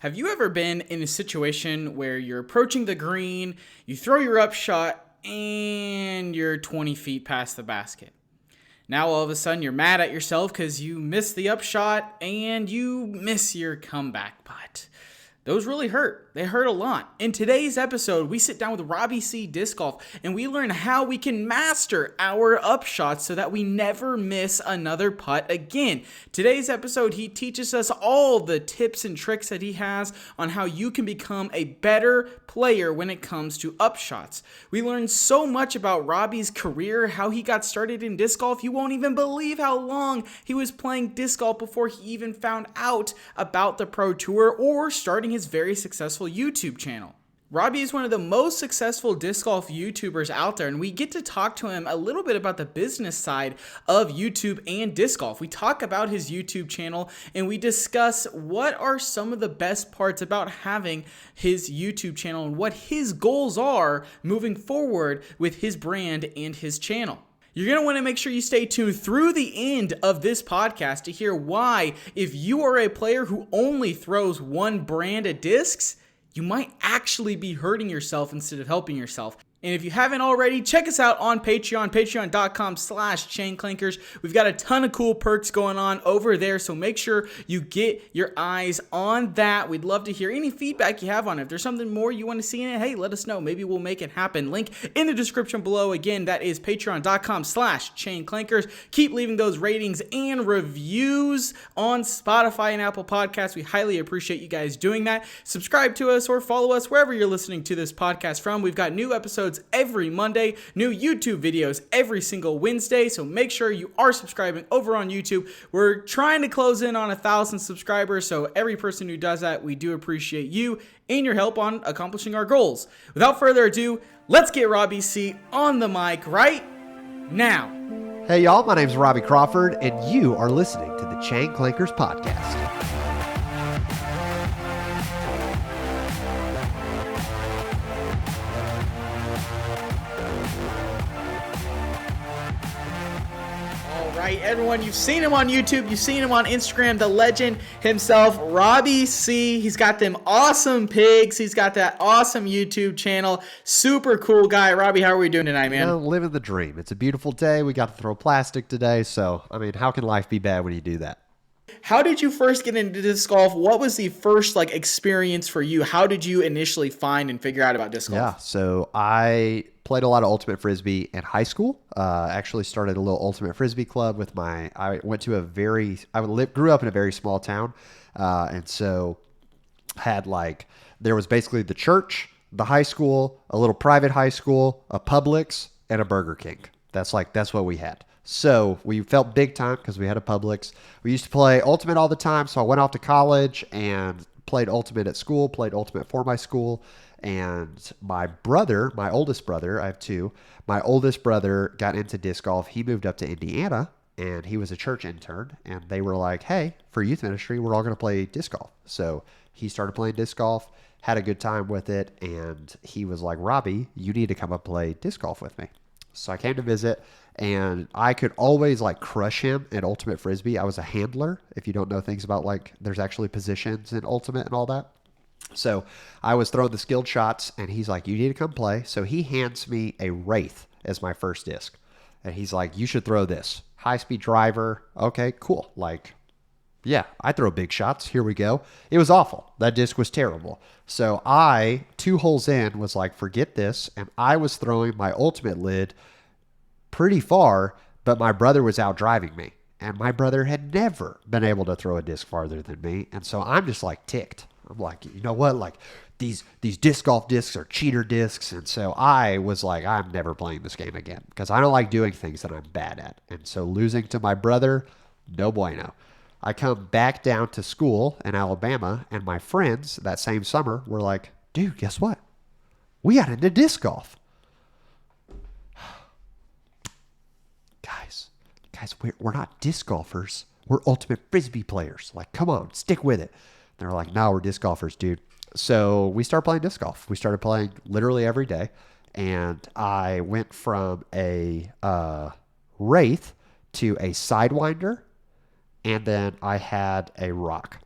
Have you ever been in a situation where you're approaching the green, you throw your upshot, and you're 20 feet past the basket? Now all of a sudden you're mad at yourself because you missed the upshot and you miss your comeback putt. Those really hurt. They hurt a lot. In today's episode, we sit down with Robbie C Disc Golf and we learn how we can master our upshots so that we never miss another putt again. Today's episode, he teaches us all the tips and tricks that he has on how you can become a better player when it comes to upshots. We learn so much about Robbie's career, how he got started in disc golf. You won't even believe how long he was playing disc golf before he even found out about the Pro Tour or starting his very successful YouTube channel. Robbie is one of the most successful disc golf YouTubers out there, and we get to talk to him a little bit about the business side of YouTube and disc golf. We talk about his YouTube channel, and we discuss what are some of the best parts about having his YouTube channel and what his goals are moving forward with his brand and his channel. You're going to want to make sure you stay tuned through the end of this podcast to hear why, if you are a player who only throws one brand of discs, you might actually be hurting yourself instead of helping yourself. And if you haven't already, check us out on Patreon, patreon.com/Chain Clankers. We've got a ton of cool perks going on over there, so make sure you get your eyes on that. We'd love to hear any feedback you have on it. If there's something more you want to see in it, hey, let us know. Maybe we'll make it happen. Link in the description below. Again, that is patreon.com/Chain Clankers. Keep leaving those ratings and reviews on Spotify and Apple Podcasts. We highly appreciate you guys doing that. Subscribe to us or follow us wherever you're listening to this podcast from. We've got new episodes every Monday, new YouTube videos every single Wednesday, so make sure you are subscribing over on YouTube. We're trying to close in on 1,000 subscribers, so every person who does that, we do appreciate you and your help on accomplishing our goals. Without further ado, let's get Robbie C on the mic right now. Hey y'all, my name's Robbie Crawford, and you are listening to the Chain Clankers podcast. Right, everyone, you've seen him on YouTube, you've seen him on Instagram, the legend himself, Robbie C. He's got them awesome pigs. He's got that awesome YouTube channel. Super cool guy. Robbie, how are we doing tonight, man? You know, living the dream. It's a beautiful day. We got to throw plastic today. So, I mean, how can life be bad when you do that? How did you first get into disc golf? What was the first experience for you? How did you initially find and figure out about disc golf? Yeah, so I played a lot of Ultimate Frisbee in high school. Actually started a little Ultimate Frisbee club with I grew up in a very small town. And so had there was basically the church, the high school, a little private high school, a Publix, and a Burger King. That's what we had. So we felt big time because we had a Publix. We used to play Ultimate all the time. So I went off to college and played Ultimate at school, played Ultimate for my school. And my oldest brother, I have two, my oldest brother got into disc golf. He moved up to Indiana and he was a church intern. And they were like, hey, for youth ministry, we're all going to play disc golf. So he started playing disc golf, had a good time with it. And he was like, Robbie, you need to come up play disc golf with me. So I came to visit, and I could always crush him at Ultimate Frisbee. I was a handler. If you don't know things about there's actually positions in Ultimate and all that. So I was throwing the skilled shots, and he's like, you need to come play. So he hands me a Wraith as my first disc. And he's like, you should throw this. High-speed driver. Okay, cool. Yeah, I throw big shots. Here we go. It was awful. That disc was terrible. So I, 2 holes in, was like, forget this. And I was throwing my Ultimate lid pretty far, but my brother was out driving me. And my brother had never been able to throw a disc farther than me. And so I'm just ticked. I'm like, you know what? These disc golf discs are cheater discs. And so I was like, I'm never playing this game again because I don't like doing things that I'm bad at. And so losing to my brother, no bueno. I come back down to school in Alabama, and my friends that same summer were like, dude, guess what? We got into disc golf. Guys, we're not disc golfers. We're Ultimate Frisbee players. Come on, stick with it. They were like, no, we're disc golfers, dude. So we started playing disc golf. We started playing literally every day, and I went from a Wraith to a Sidewinder, and then I had a Rock.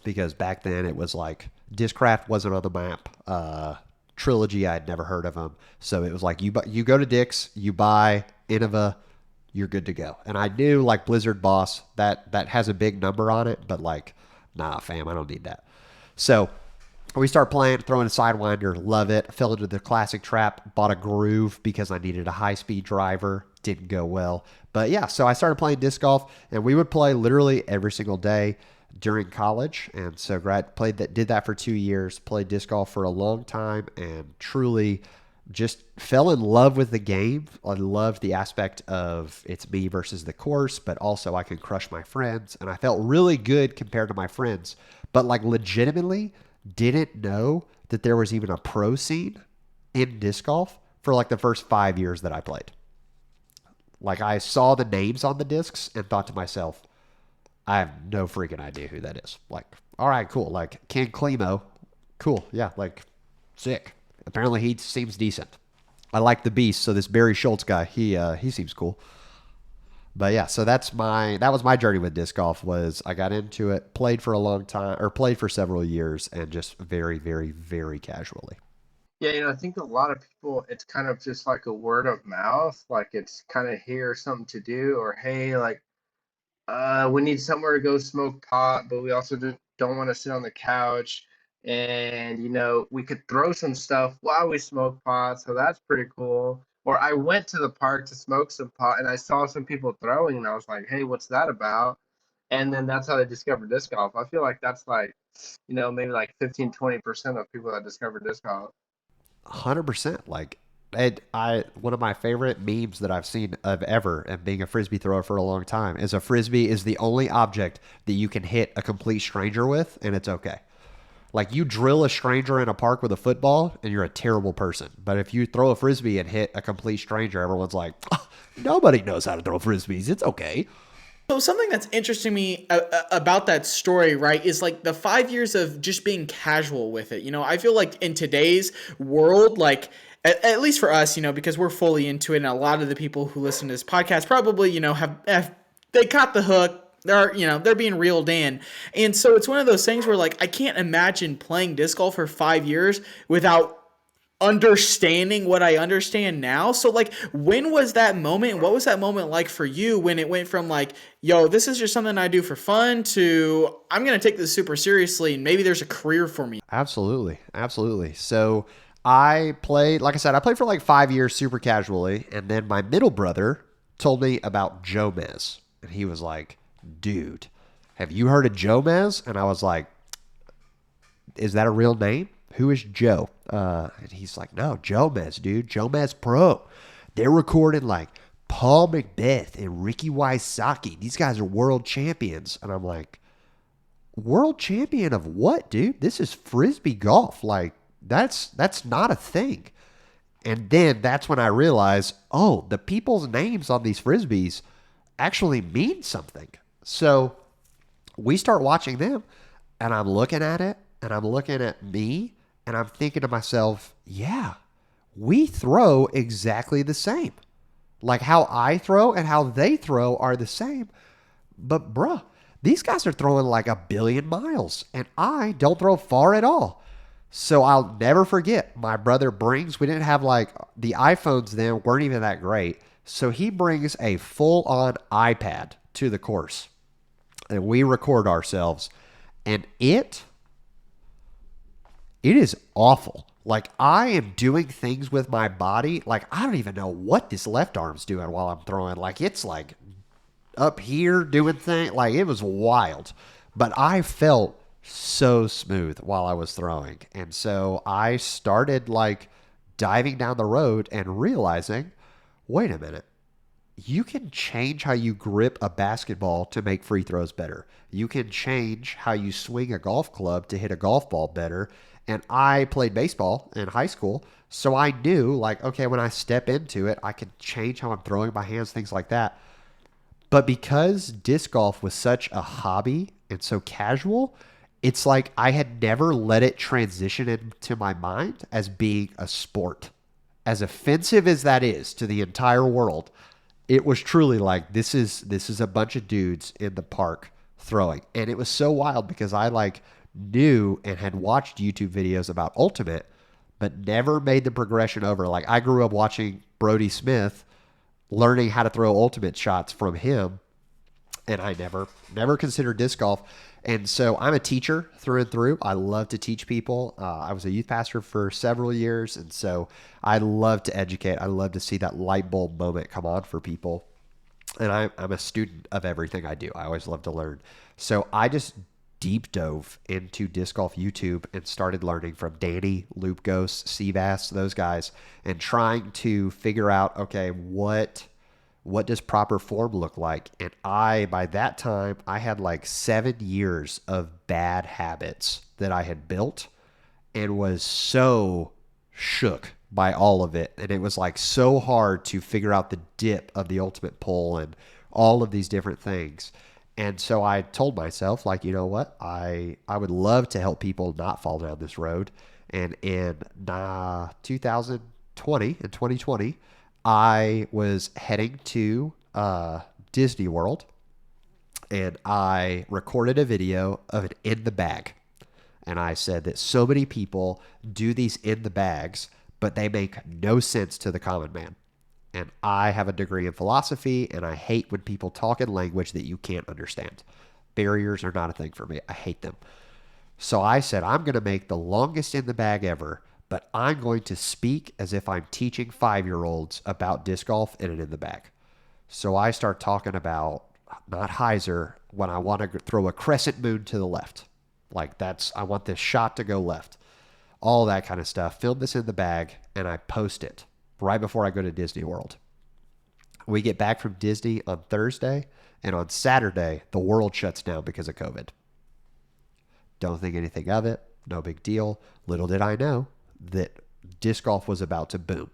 because back then it was like Discraft wasn't on the map. Trilogy, I'd never heard of them. So it was like you go to Dick's, you buy Innova, you're good to go. And I knew like Blizzard Boss, that has a big number on it, but like, nah, fam, I don't need that. So we start playing, throwing a Sidewinder, love it. Fell into the classic trap, bought a Groove because I needed a high-speed driver. Didn't go well. But yeah, so I started playing disc golf, and we would play literally every single day during college. And so did that for 2 years, played disc golf for a long time, and truly just fell in love with the game. I loved the aspect of it's me versus the course, but also I can crush my friends. And I felt really good compared to my friends. But like legitimately didn't know that there was even a pro scene in disc golf for like the first 5 years that I played. Like I saw the names on the discs and thought to myself, I have no freaking idea who that is. Like, all right, cool. Like Ken Klimo, cool. Yeah, like sick. Apparently he seems decent. I like the Beast, so this Barry Schultz guy, he seems cool. But yeah, so that was my journey with disc golf. Was I got into it, played for a long time, or played for several years, and just very, very, very casually. Yeah, I think a lot of people, it's kind of just like a word of mouth. Like it's kind of here something to do, or hey, like we need somewhere to go smoke pot, but we also don't want to sit on the couch. And, we could throw some stuff while we smoke pot. So that's pretty cool. Or I went to the park to smoke some pot and I saw some people throwing and I was like, hey, what's that about? And then that's how they discovered disc golf. I feel like that's like, maybe like 15-20% of people that discover disc golf. 100%. Like, one of my favorite memes that I've seen of ever, and being a frisbee thrower for a long time, is a frisbee is the only object that you can hit a complete stranger with, and it's okay. Like you drill a stranger in a park with a football, and you're a terrible person. But if you throw a frisbee and hit a complete stranger, everyone's like, oh, nobody knows how to throw frisbees. It's okay. So something that's interesting to me about that story, right, is like the 5 years of just being casual with it. I feel like in today's world, like at least for us, because we're fully into it, and a lot of the people who listen to this podcast probably, have they caught the hook. They're being reeled in. And so it's one of those things where like I can't imagine playing disc golf for 5 years without understanding what I understand now. So like when was that moment? What was that moment like for you when it went from like, yo, this is just something I do for fun to I'm going to take this super seriously and maybe there's a career for me? Absolutely. Absolutely. So I played for like 5 years super casually. And then my middle brother told me about Jomez. And he was like, dude, have you heard of Jomez? And I was like, is that a real name? Who is Joe? And he's like, no, Jomez, dude. Jomez Pro. They're recording like Paul Macbeth and Ricky Wysocki. These guys are world champions. And I'm like, world champion of what, dude? This is frisbee golf. Like, that's not a thing. And then that's when I realized, oh, the people's names on these frisbees actually mean something. So we start watching them, and I'm looking at it, and I'm looking at me, and I'm thinking to myself, yeah, we throw exactly the same. Like how I throw and how they throw are the same. But bruh, these guys are throwing like 1,000,000,000 miles, and I don't throw far at all. So I'll never forget, my brother brings, we didn't have like, the iPhones then weren't even that great. So he brings a full-on iPad to the course, and we record ourselves, and it is awful. Like I am doing things with my body. Like I don't even know what this left arm's doing while I'm throwing. Like it's like up here doing things. Like it was wild, but I felt so smooth while I was throwing. And so I started like diving down the road and realizing, wait a minute. You can change how you grip a basketball to make free throws better. You can change how you swing a golf club to hit a golf ball better. And I played baseball in high school, so I knew, like, okay, when I step into it, I can change how I'm throwing my hands, things like that. But because disc golf was such a hobby and so casual, it's like I had never let it transition into my mind as being a sport. As offensive as that is to the entire world, it was truly like this is a bunch of dudes in the park throwing. And it was so wild because I like knew and had watched YouTube videos about ultimate, but never made the progression over. Like I grew up watching Brody Smith, learning how to throw ultimate shots from him, and I never considered disc golf. And so I'm a teacher through and through. I love to teach people. I was a youth pastor for several years, and so I love to educate. I love to see that light bulb moment come on for people. And I'm a student of everything I do. I always love to learn. So I just deep dove into disc golf YouTube and started learning from Danny, Loop Ghost, Seabass, those guys, and trying to figure out, okay, what does proper form look like? And by that time, I had like 7 years of bad habits that I had built and was so shook by all of it. And it was like so hard to figure out the dip of the ultimate pull and all of these different things. And so I told myself, like, you know what? I would love to help people not fall down this road. And in 2020, I was heading to Disney World, and I recorded a video of it in the bag. And I said that so many people do these in the bags, but they make no sense to the common man. And I have a degree in philosophy, and I hate when people talk in language that you can't understand. Barriers are not a thing for me. I hate them. So I said, I'm going to make the longest in the bag ever, but I'm going to speak as if I'm teaching 5-year-olds about disc golf in an in the bag. So I start talking about not hyzer when I want to throw a crescent moon to the left. Like I want this shot to go left. All that kind of stuff. Film this in the bag and I post it right before I go to Disney World. We get back from Disney on Thursday, and on Saturday, the world shuts down because of COVID. Don't think anything of it. No big deal. Little did I know that disc golf was about to boom.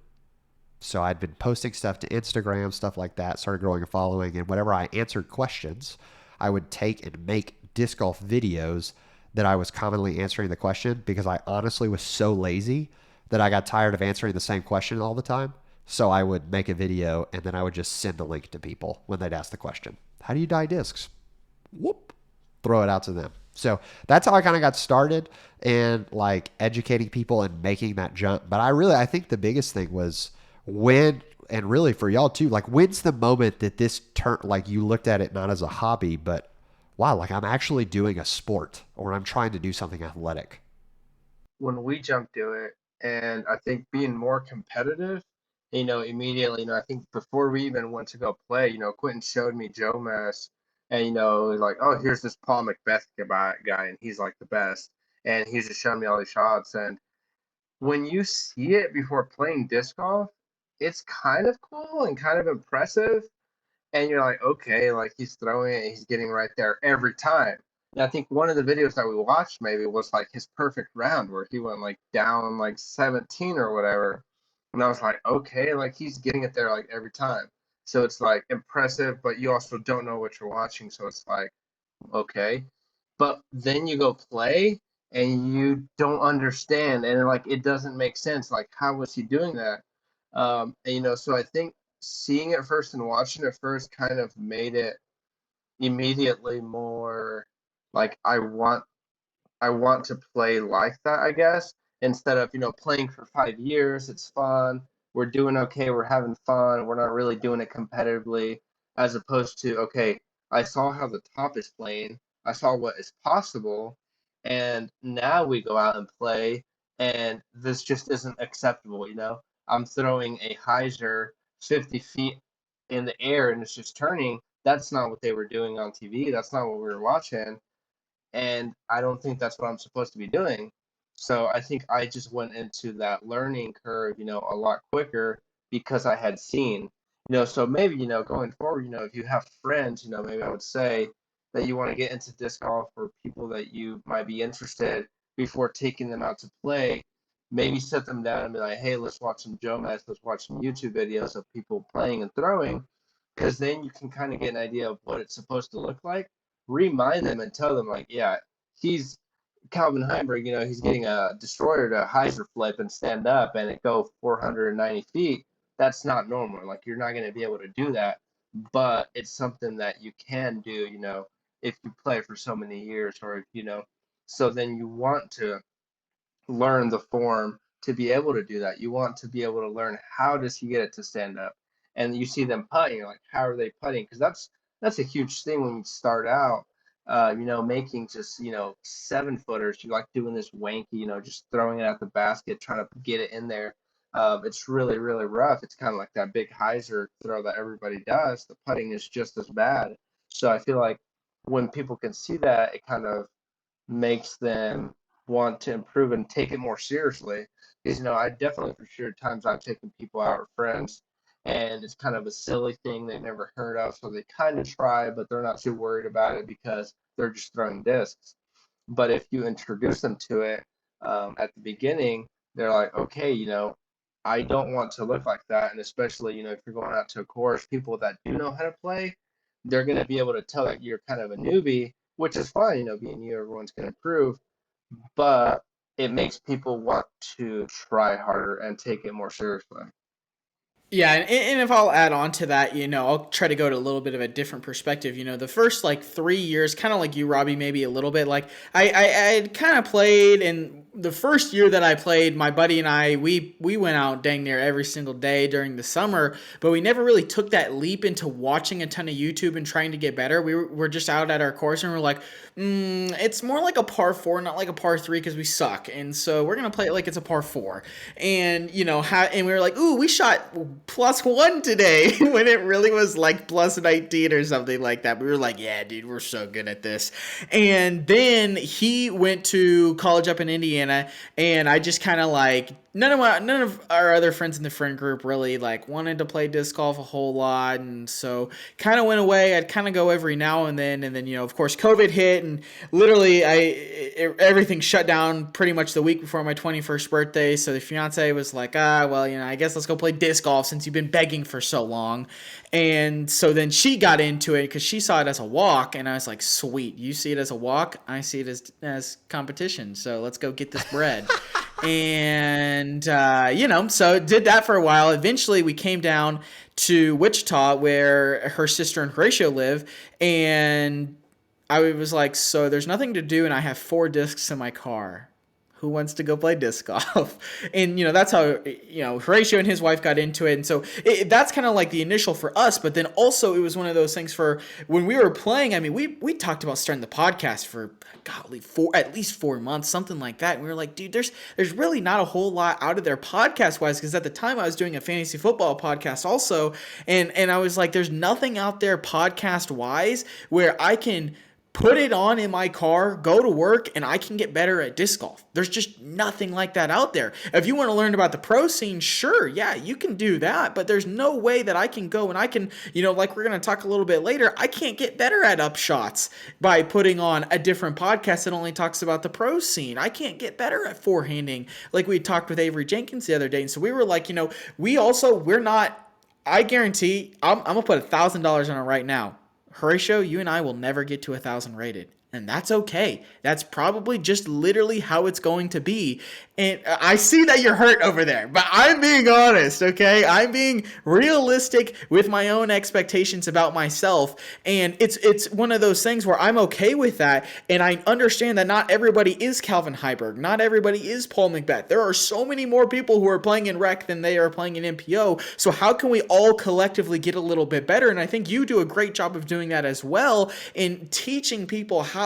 So I'd been posting stuff to Instagram, stuff like that, started growing a following. And whenever I answered questions, I would take and make disc golf videos that I was commonly answering the question because I honestly was so lazy that I got tired of answering the same question all the time. So I would make a video and then I would just send a link to people when they'd ask the question. How do you dye discs? Whoop. Throw it out to them. So that's how I kind of got started and like educating people and making that jump. But I think the biggest thing was when, and really for y'all too, like when's the moment that this turned, like you looked at it not as a hobby, but wow, like I'm actually doing a sport or I'm trying to do something athletic. When we jumped to it, and I think being more competitive, immediately, I think before we even went to go play, Quentin showed me Joe Mess, and like, oh, here's this Paul Macbeth guy, and he's like the best, and he's just showing me all these shots, and when you see it before playing disc golf, it's kind of cool and kind of impressive, and you're like, okay, like he's throwing it, he's getting right there every time. And I think one of the videos that we watched maybe was like his perfect round where he went like down like 17 or whatever. And I was like, okay, like he's getting it there like every time. So it's like impressive, but you also don't know what you're watching. So it's like, okay. But then you go play and you don't understand and like it doesn't make sense. Like, how was he doing that? And, so I think seeing it first and watching it first kind of made it immediately more like I want to play like that, I guess, instead of, playing for 5 years. It's fun. We're doing okay. We're having fun. We're not really doing it competitively, as opposed to, okay, I saw how the top is playing. I saw what is possible. And now we go out and play, and this just isn't acceptable. I'm throwing a hyzer 50 feet in the air and it's just turning. That's not what they were doing on TV. That's not what we were watching, and I don't think that's what I'm supposed to be doing. So I think I just went into that learning curve, a lot quicker because I had seen, so maybe, going forward, if you have friends, maybe I would say that you want to get into disc golf or people that you might be interested before taking them out to play, maybe sit them down and be like, hey, let's watch some Joe Mess, let's watch some YouTube videos of people playing and throwing, because then you can kind of get an idea of what it's supposed to look like. Remind them and tell them like, yeah, he's Calvin Heimberg, he's getting a destroyer to hyzer flip and stand up and it go 490 feet. That's not normal. Like, you're not going to be able to do that, but it's something that you can do, if you play for so many years, or if, so then you want to learn the form to be able to do that. You want to be able to learn how does he get it to stand up. And you see them putting, you're like, how are they putting? Because that's a huge thing when you start out. Making just 7-footers. You like doing this wanky, just throwing it at the basket, trying to get it in there. It's really, really rough. It's kind of like that big hyzer throw that everybody does. The putting is just as bad. So I feel like when people can see that, it kind of makes them want to improve and take it more seriously. Because, I definitely for sure times I've taken people out or friends and it's kind of a silly thing they've never heard of. So they kind of try, but they're not too worried about it because they're just throwing discs. But if you introduce them to it at the beginning, they're like, okay, I don't want to look like that. And especially, if you're going out to a course, people that do know how to play, they're going to be able to tell that you're kind of a newbie, which is fine, being new, everyone's going to improve, but it makes people want to try harder and take it more seriously. Yeah, and if I'll add on to that, I'll try to go to a little bit of a different perspective. The first like 3 years, kind of like you, Robbie, maybe a little bit. Like I had kind of played, and the first year that I played, my buddy and I, we went out dang near every single day during the summer, but we never really took that leap into watching a ton of YouTube and trying to get better. We're just out at our course and we're like, it's more like a par 4, not like a par 3 because we suck, and so we're gonna play it like it's a par 4. And and we were like, ooh, we shot +1 today when it really was like +19 or something like that. We were like, yeah, dude, we're so good at this. And then he went to college up in Indiana, and I just kind of like none of our other friends in the friend group really like wanted to play disc golf a whole lot, and so kind of went away. I'd kind of go every now and then of course COVID hit, and literally everything shut down pretty much the week before my 21st birthday. So the fiance was like, well, I guess let's go play disc golf since you've been begging for so long. And so then she got into it because she saw it as a walk, and I was like, sweet, you see it as a walk, I see it as competition, so let's go get this bread. And so did that for a while. Eventually we came down to Wichita where her sister and Horatio live, and I was like, so there's nothing to do and I have 4 discs in my car. Who wants to go play disc golf? And, that's how, Horatio and his wife got into it. And so that's kind of like the initial for us. But then also it was one of those things for when we were playing. I mean, we talked about starting the podcast for, golly, at least 4 months, something like that. And we were like, dude, there's really not a whole lot out of there podcast-wise. Because at the time I was doing a fantasy football podcast also. And I was like, there's nothing out there podcast-wise where I can put it on in my car, go to work, and I can get better at disc golf. There's just nothing like that out there. If you want to learn about the pro scene, sure, yeah, you can do that, but there's no way that I can go and I can, like we're going to talk a little bit later, I can't get better at Upshots by putting on a different podcast that only talks about the pro scene. I can't get better at forehanding like we talked with Avery Jenkins the other day. And so we were like, we're not, I guarantee, I'm going to put $1,000 on it right now. Horatio, you and I will never get to 1,000 rated. And that's okay. That's probably just literally how it's going to be. And I see that you're hurt over there, but I'm being honest, okay? I'm being realistic with my own expectations about myself. And it's one of those things where I'm okay with that. And I understand that not everybody is Calvin Heiberg. Not everybody is Paul McBeth. There are so many more people who are playing in rec than they are playing in MPO. So how can we all collectively get a little bit better? And I think you do a great job of doing that as well in teaching people how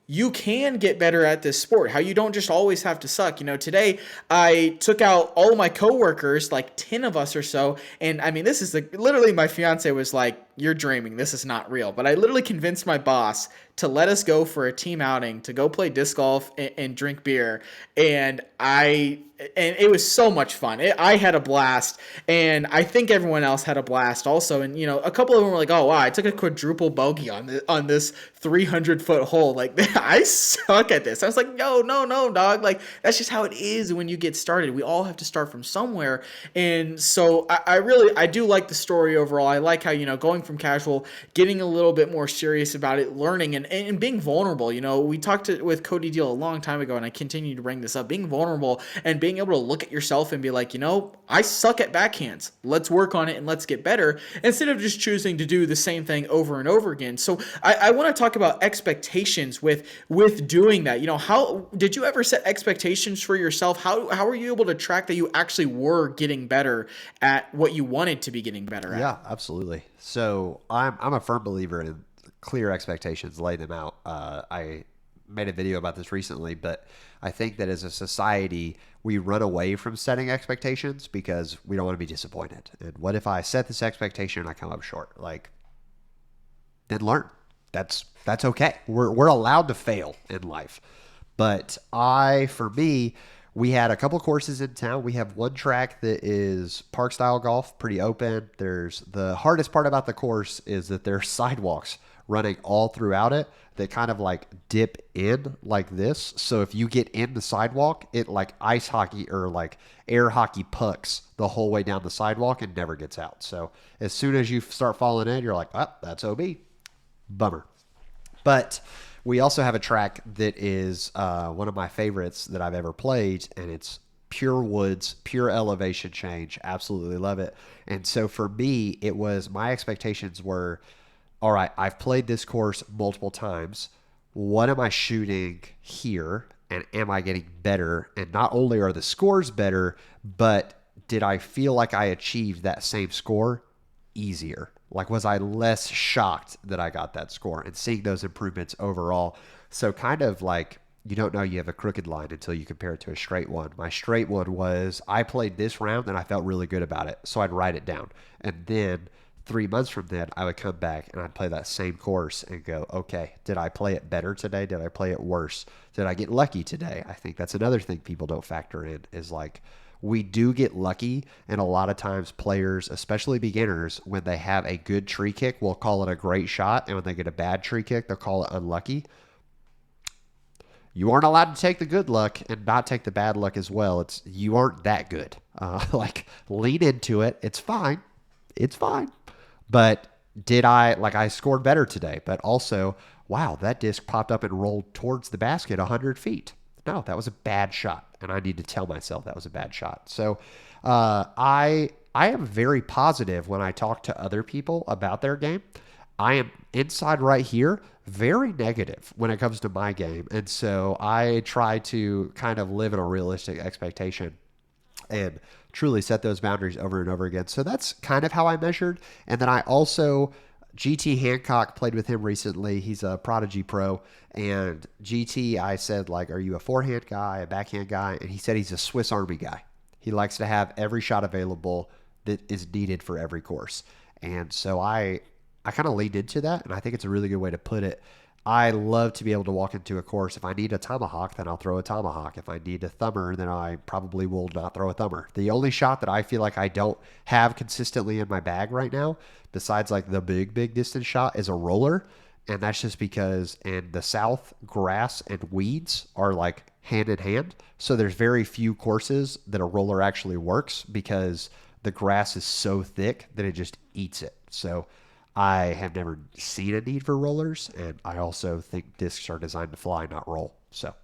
you can get better at this sport, how you don't just always have to suck. Today I took out all of my coworkers, like 10 of us or so, and I mean, this is literally my fiance was like, you're dreaming, this is not real. But I literally convinced my boss to let us go for a team outing to go play disc golf and drink beer. And it was so much fun. I had a blast, and I think everyone else had a blast also. And a couple of them were like, "Oh wow, I took a quadruple bogey on this 300-foot hole. Like I suck at this." I was like, "No, dog. Like that's just how it is when you get started. We all have to start from somewhere." And so I do like the story overall. I like how going from casual, getting a little bit more serious about it, learning and being vulnerable. We talked with Cody Deal a long time ago, and I continue to bring this up, being vulnerable and being able to look at yourself and be like, I suck at backhands. Let's work on it and let's get better, instead of just choosing to do the same thing over and over again. So I want to talk about expectations with doing that. How did you ever set expectations for yourself? How were you able to track that you actually were getting better at what you wanted to be getting better at? Yeah, absolutely. So I'm a firm believer in clear expectations, lay them out. I made a video about this recently, but I think that as a society, we run away from setting expectations because we don't want to be disappointed. And what if I set this expectation and I come up short? Like, then learn. That's okay. We're allowed to fail in life. But for me, we had a couple courses in town. We have one track that is park style golf, pretty open. The hardest part about the course is that there's sidewalks running all throughout it that kind of like dip in like this. So if you get in the sidewalk, it like ice hockey or like air hockey pucks the whole way down the sidewalk and never gets out. So as soon as you start falling in, you're like, oh, that's OB. Bummer. But we also have a track that is one of my favorites that I've ever played, and it's pure woods, pure elevation change. Absolutely love it. And so for me, my expectations were, all right, I've played this course multiple times. What am I shooting here? And am I getting better? And not only are the scores better, but did I feel like I achieved that same score easier? Like, was I less shocked that I got that score and seeing those improvements overall? So kind of like, you don't know you have a crooked line until you compare it to a straight one. My straight one was, I played this round and I felt really good about it. So I'd write it down. And then 3 months from then, I would come back and I'd play that same course and go, okay, did I play it better today? Did I play it worse? Did I get lucky today? I think that's another thing people don't factor in, is like, we do get lucky, and a lot of times players, especially beginners, when they have a good tree kick, will call it a great shot, and when they get a bad tree kick, they'll call it unlucky. You aren't allowed to take the good luck and not take the bad luck as well. You aren't that good. Like, lean into it. It's fine. It's fine. But I scored better today, but also, wow, that disc popped up and rolled towards the basket 100 feet. No, that was a bad shot, and I need to tell myself that was a bad shot. So I am very positive when I talk to other people about their game. I am inside right here very negative when it comes to my game, and so I try to kind of live in a realistic expectation and truly set those boundaries over and over again. So that's kind of how I measured. And then I also, GT Hancock, played with him recently. He's a Prodigy Pro. And GT, I said, like, are you a forehand guy, a backhand guy? And he said he's a Swiss Army guy. He likes to have every shot available that is needed for every course. And so I kind of leaned into that, and I think it's a really good way to put it. I love to be able to walk into a course. If I need a tomahawk, then I'll throw a tomahawk. If I need a thumber, then I probably will not throw a thumber. The only shot that I feel like I don't have consistently in my bag right now, besides like the big distance shot, is a roller. And that's just because in the South, grass and weeds are like hand in hand. So there's very few courses that a roller actually works because the grass is so thick that it just eats it. So I have never seen a need for rollers, and I also think discs are designed to fly, not roll. So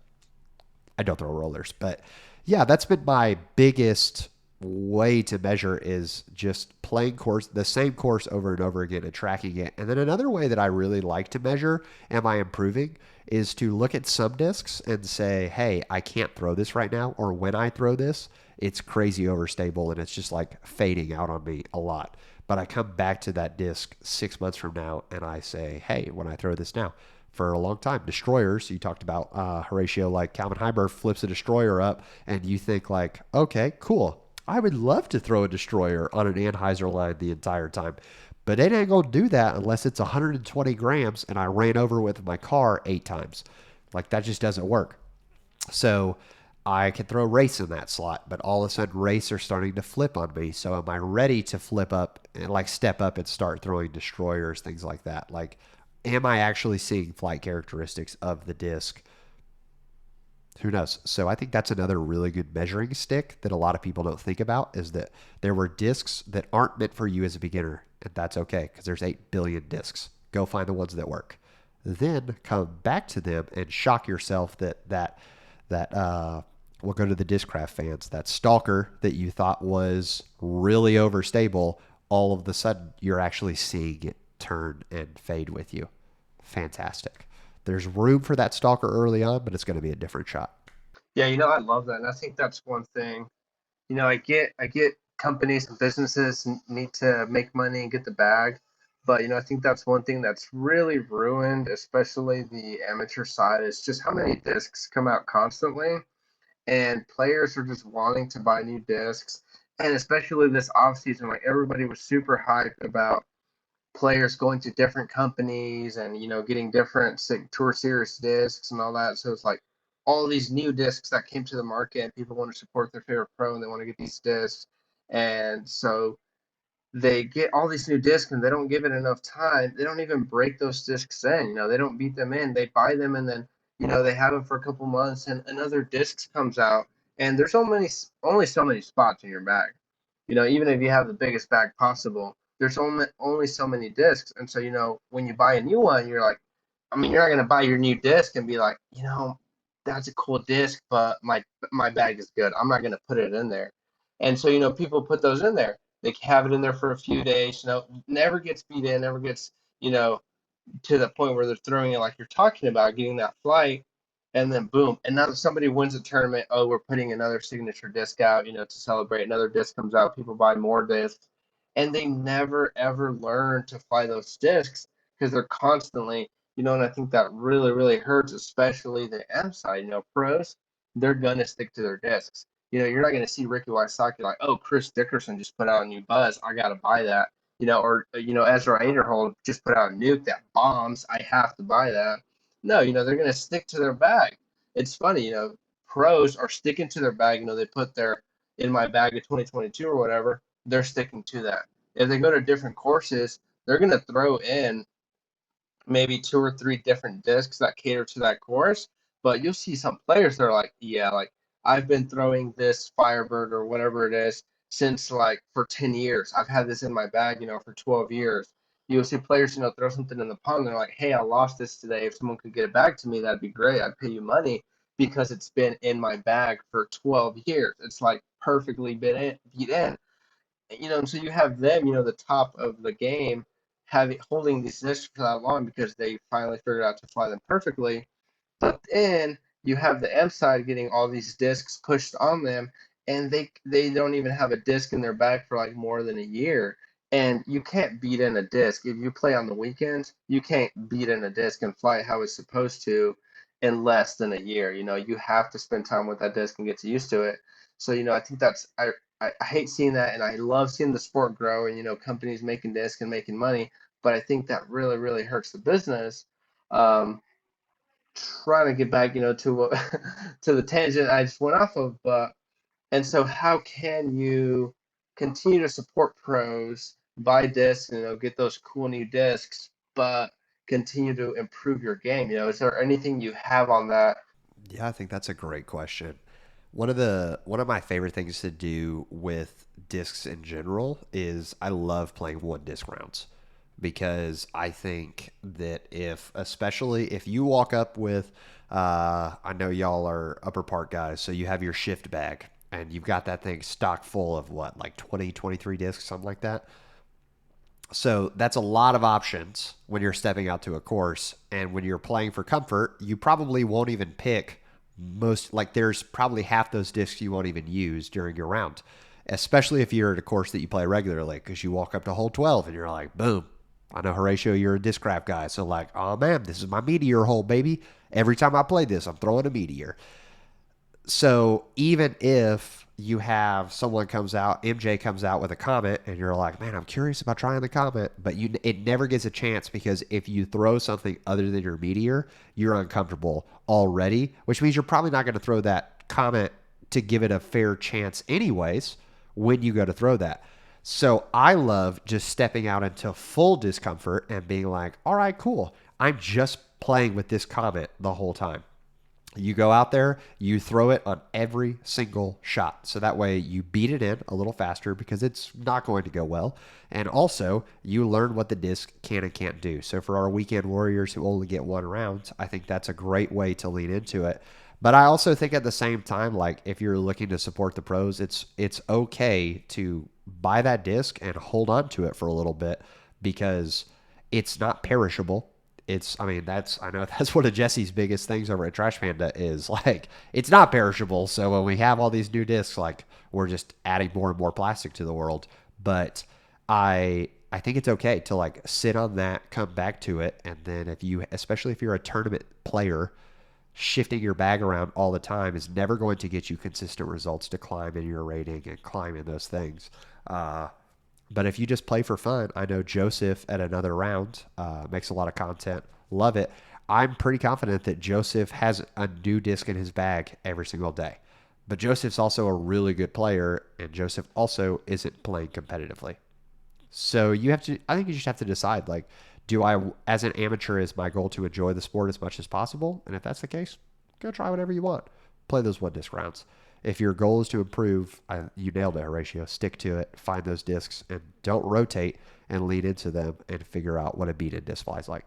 I don't throw rollers. But yeah, that's been my biggest way to measure, is just playing the same course over and over again and tracking it. And then another way that I really like to measure, am I improving, is to look at some discs and say, hey, I can't throw this right now, or when I throw this, it's crazy overstable and it's just like fading out on me a lot. But I come back to that disc 6 months from now and I say, hey, when I throw this now, for a long time, destroyers, you talked about Horatio, like Calvin Heiber flips a destroyer up and you think like, okay, cool. I would love to throw a destroyer on an Anheuser line the entire time, but it ain't going to do that unless it's 120 grams and I ran over with my car 8 times. Like, that just doesn't work. So I can throw race in that slot, but all of a sudden race are starting to flip on me. So am I ready to flip up and like step up and start throwing destroyers, things like that? Like, am I actually seeing flight characteristics of the disc Who knows? So I think that's another really good measuring stick that a lot of people don't think about is that there were discs that aren't meant for you as a beginner, and that's okay because there's 8 billion discs. Go find the ones that work. Then come back to them and shock yourself that we'll go to the Discraft fans. That stalker that you thought was really overstable, all of a sudden you're actually seeing it turn and fade with you. Fantastic. There's room for that stalker early on, but it's going to be a different shot. Yeah, I love that, and I think that's one thing. I get companies and businesses need to make money and get the bag, but I think that's one thing that's really ruined, especially the amateur side, is just how many discs come out constantly, and players are just wanting to buy new discs, and especially this off season, like everybody was super hyped about players going to different companies and getting different tour series discs and all that. So it's like all these new discs that came to the market, and people want to support their favorite pro and they want to get these discs, and so they get all these new discs and they don't give it enough time. They don't even break those discs in. They don't beat them in. They buy them, and then they have them for a couple months, and another disc comes out, and there's only so many spots in your bag. Even if you have the biggest bag possible, there's only so many discs, and so when you buy a new one, you're like, I mean, you're not gonna buy your new disc and be like, that's a cool disc, but my bag is good. I'm not gonna put it in there, and so people put those in there. They have it in there for a few days. Never gets beat in, never gets you know to the point where they're throwing it like you're talking about, getting that flight, and then boom. And now that somebody wins a tournament, oh, we're putting another signature disc out, to celebrate. Another disc comes out, people buy more discs, and they never ever learn to fly those discs because they're constantly, and I think that really, really hurts, especially the M side. Pros, they're gonna stick to their discs. You're not gonna see Ricky Wysocki like, oh, Chris Dickerson just put out a new Buzz, I gotta buy that. Or Ezra Aderhold just put out a nuke that bombs. I have to buy that. No, they're gonna stick to their bag. It's funny, pros are sticking to their bag. They put their in my bag of 2022 or whatever. They're sticking to that. If they go to different courses, they're gonna throw in maybe two or three different discs that cater to that course. But you'll see some players that are like, yeah, like I've been throwing this Firebird or whatever it is since like for 10 years. I've had this in my bag, for 12 years. You'll see players, throw something in the pond. They're like, hey, I lost this today. If someone could get it back to me, that'd be great. I'd pay you money because it's been in my bag for 12 years. It's like perfectly beat in. And so you have them, the top of the game, having holding these discs for that long because they finally figured out to fly them perfectly. But then you have the M side getting all these discs pushed on them, and they don't even have a disc in their bag for like more than a year. And you can't beat in a disc if you play on the weekends. You can't beat in a disc and fly it how it's supposed to in less than a year. You have to spend time with that disc and get used to it. So I think I hate seeing that, and I love seeing the sport grow and companies making discs and making money. But I think that really really hurts the business. Um, Trying to get back, to to the tangent I just went off of. But and so, how can you continue to support pros, buy discs, get those cool new discs, but continue to improve your game? Is there anything you have on that? Yeah, I think that's a great question. One of my favorite things to do with discs in general is I love playing one disc rounds because I think that especially if you walk up with, I know y'all are upper part guys, so you have your shift bag and you've got that thing stocked full of what, like 20, 23 discs, something like that. So that's a lot of options when you're stepping out to a course. And when you're playing for comfort, you probably won't even pick like there's probably half those discs you won't even use during your round, especially if you're at a course that you play regularly because you walk up to hole 12 and you're like, boom. I know, Horatio, you're a Discraft guy. So like, oh man, this is my meteor hole, baby. Every time I play this, I'm throwing a meteor. So even if you have someone comes out, MJ comes out with a Comet, and you're like, man, I'm curious about trying the Comet, but it never gets a chance because if you throw something other than your Meteor, you're uncomfortable already, which means you're probably not going to throw that Comet to give it a fair chance anyways when you go to throw that. So I love just stepping out into full discomfort and being like, all right, cool. I'm just playing with this Comet the whole time. You go out there, you throw it on every single shot. So that way you beat it in a little faster because it's not going to go well. And also, you learn what the disc can and can't do. So for our weekend warriors who only get one round, I think that's a great way to lean into it. But I also think at the same time, like if you're looking to support the pros, it's okay to buy that disc and hold on to it for a little bit because it's not perishable. I mean, I know that's one of Jesse's biggest things over at Trash Panda is like, it's not perishable. So when we have all these new discs, like we're just adding more and more plastic to the world. But I think it's okay to like sit on that, come back to it. And then especially if you're a tournament player, shifting your bag around all the time is never going to get you consistent results to climb in your rating and climb in those things. But if you just play for fun, I know Joseph at Another Round makes a lot of content. Love it. I'm pretty confident that Joseph has a new disc in his bag every single day. But Joseph's also a really good player, and Joseph also isn't playing competitively. So I think you just have to decide, like, as an amateur, is my goal to enjoy the sport as much as possible? And if that's the case, go try whatever you want. Play those one disc rounds. If your goal is to improve, you nailed it, Horatio. Stick to it. Find those discs and don't rotate and lean into them and figure out what a beat-in disc flies like.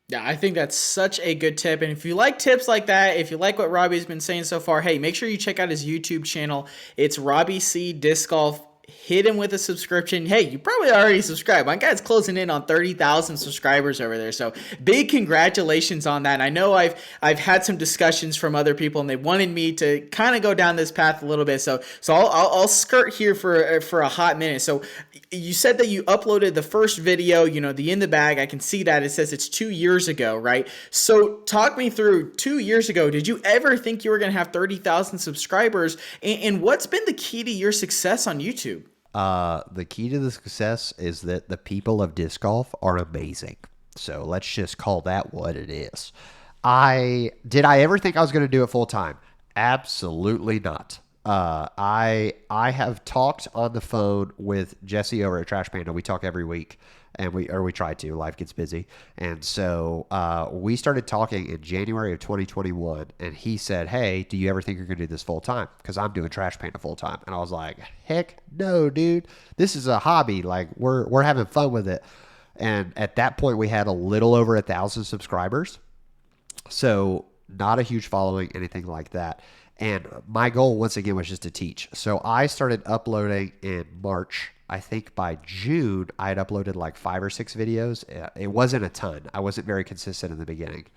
Yeah, I think that's such a good tip. And if you like tips like that, if you like what Robbie's been saying so far, hey, make sure you check out his YouTube channel. It's Robbie C Disc Golf. Hit him with a subscription. Hey, you probably already subscribed. My guy's closing in on 30,000 subscribers over there. So big congratulations on that. And I know I've had some discussions from other people, and they wanted me to kind of go down this path a little bit. So I'll skirt here for a hot minute. So you said that you uploaded the first video, the In the Bag. I can see that it says it's 2 years ago, right? So talk me through 2 years ago. Did you ever think you were going to have 30,000 subscribers? And what's been the key to your success on YouTube? The key to the success is that the people of disc golf are amazing. So let's just call that what it is. Did I ever think I was going to do it full time? Absolutely not. I have talked on the phone with Jesse over at Trash Panda. We talk every week, and we try to. Life gets busy, and so we started talking in January of 2021. And he said, "Hey, do you ever think you're going to do this full time? Because I'm doing Trash Panda full time." And I was like, "Heck no, dude! This is a hobby. Like we're having fun with it." And at that point, we had a little over 1,000 subscribers, so not a huge following, anything like that. And my goal, once again, was just to teach. So I started uploading in March. I think by June, I had uploaded like 5 or 6 videos. It wasn't a ton. I wasn't very consistent in the beginning.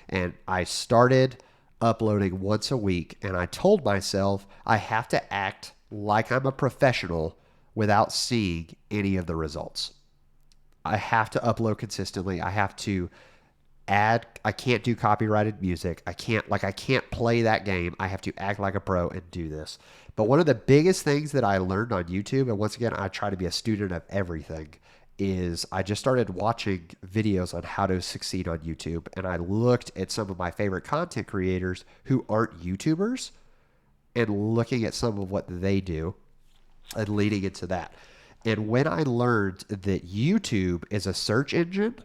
And I started uploading once a week. And I told myself I have to act like I'm a professional without seeing any of the results. I have to upload consistently. I have to I can't do copyrighted music. I can't play that game. I have to act like a pro and do this. But one of the biggest things that I learned on YouTube, and once again, I try to be a student of everything, is I just started watching videos on how to succeed on YouTube. And I looked at some of my favorite content creators who aren't YouTubers and looking at some of what they do and leading into that. And when I learned that YouTube is a search engine,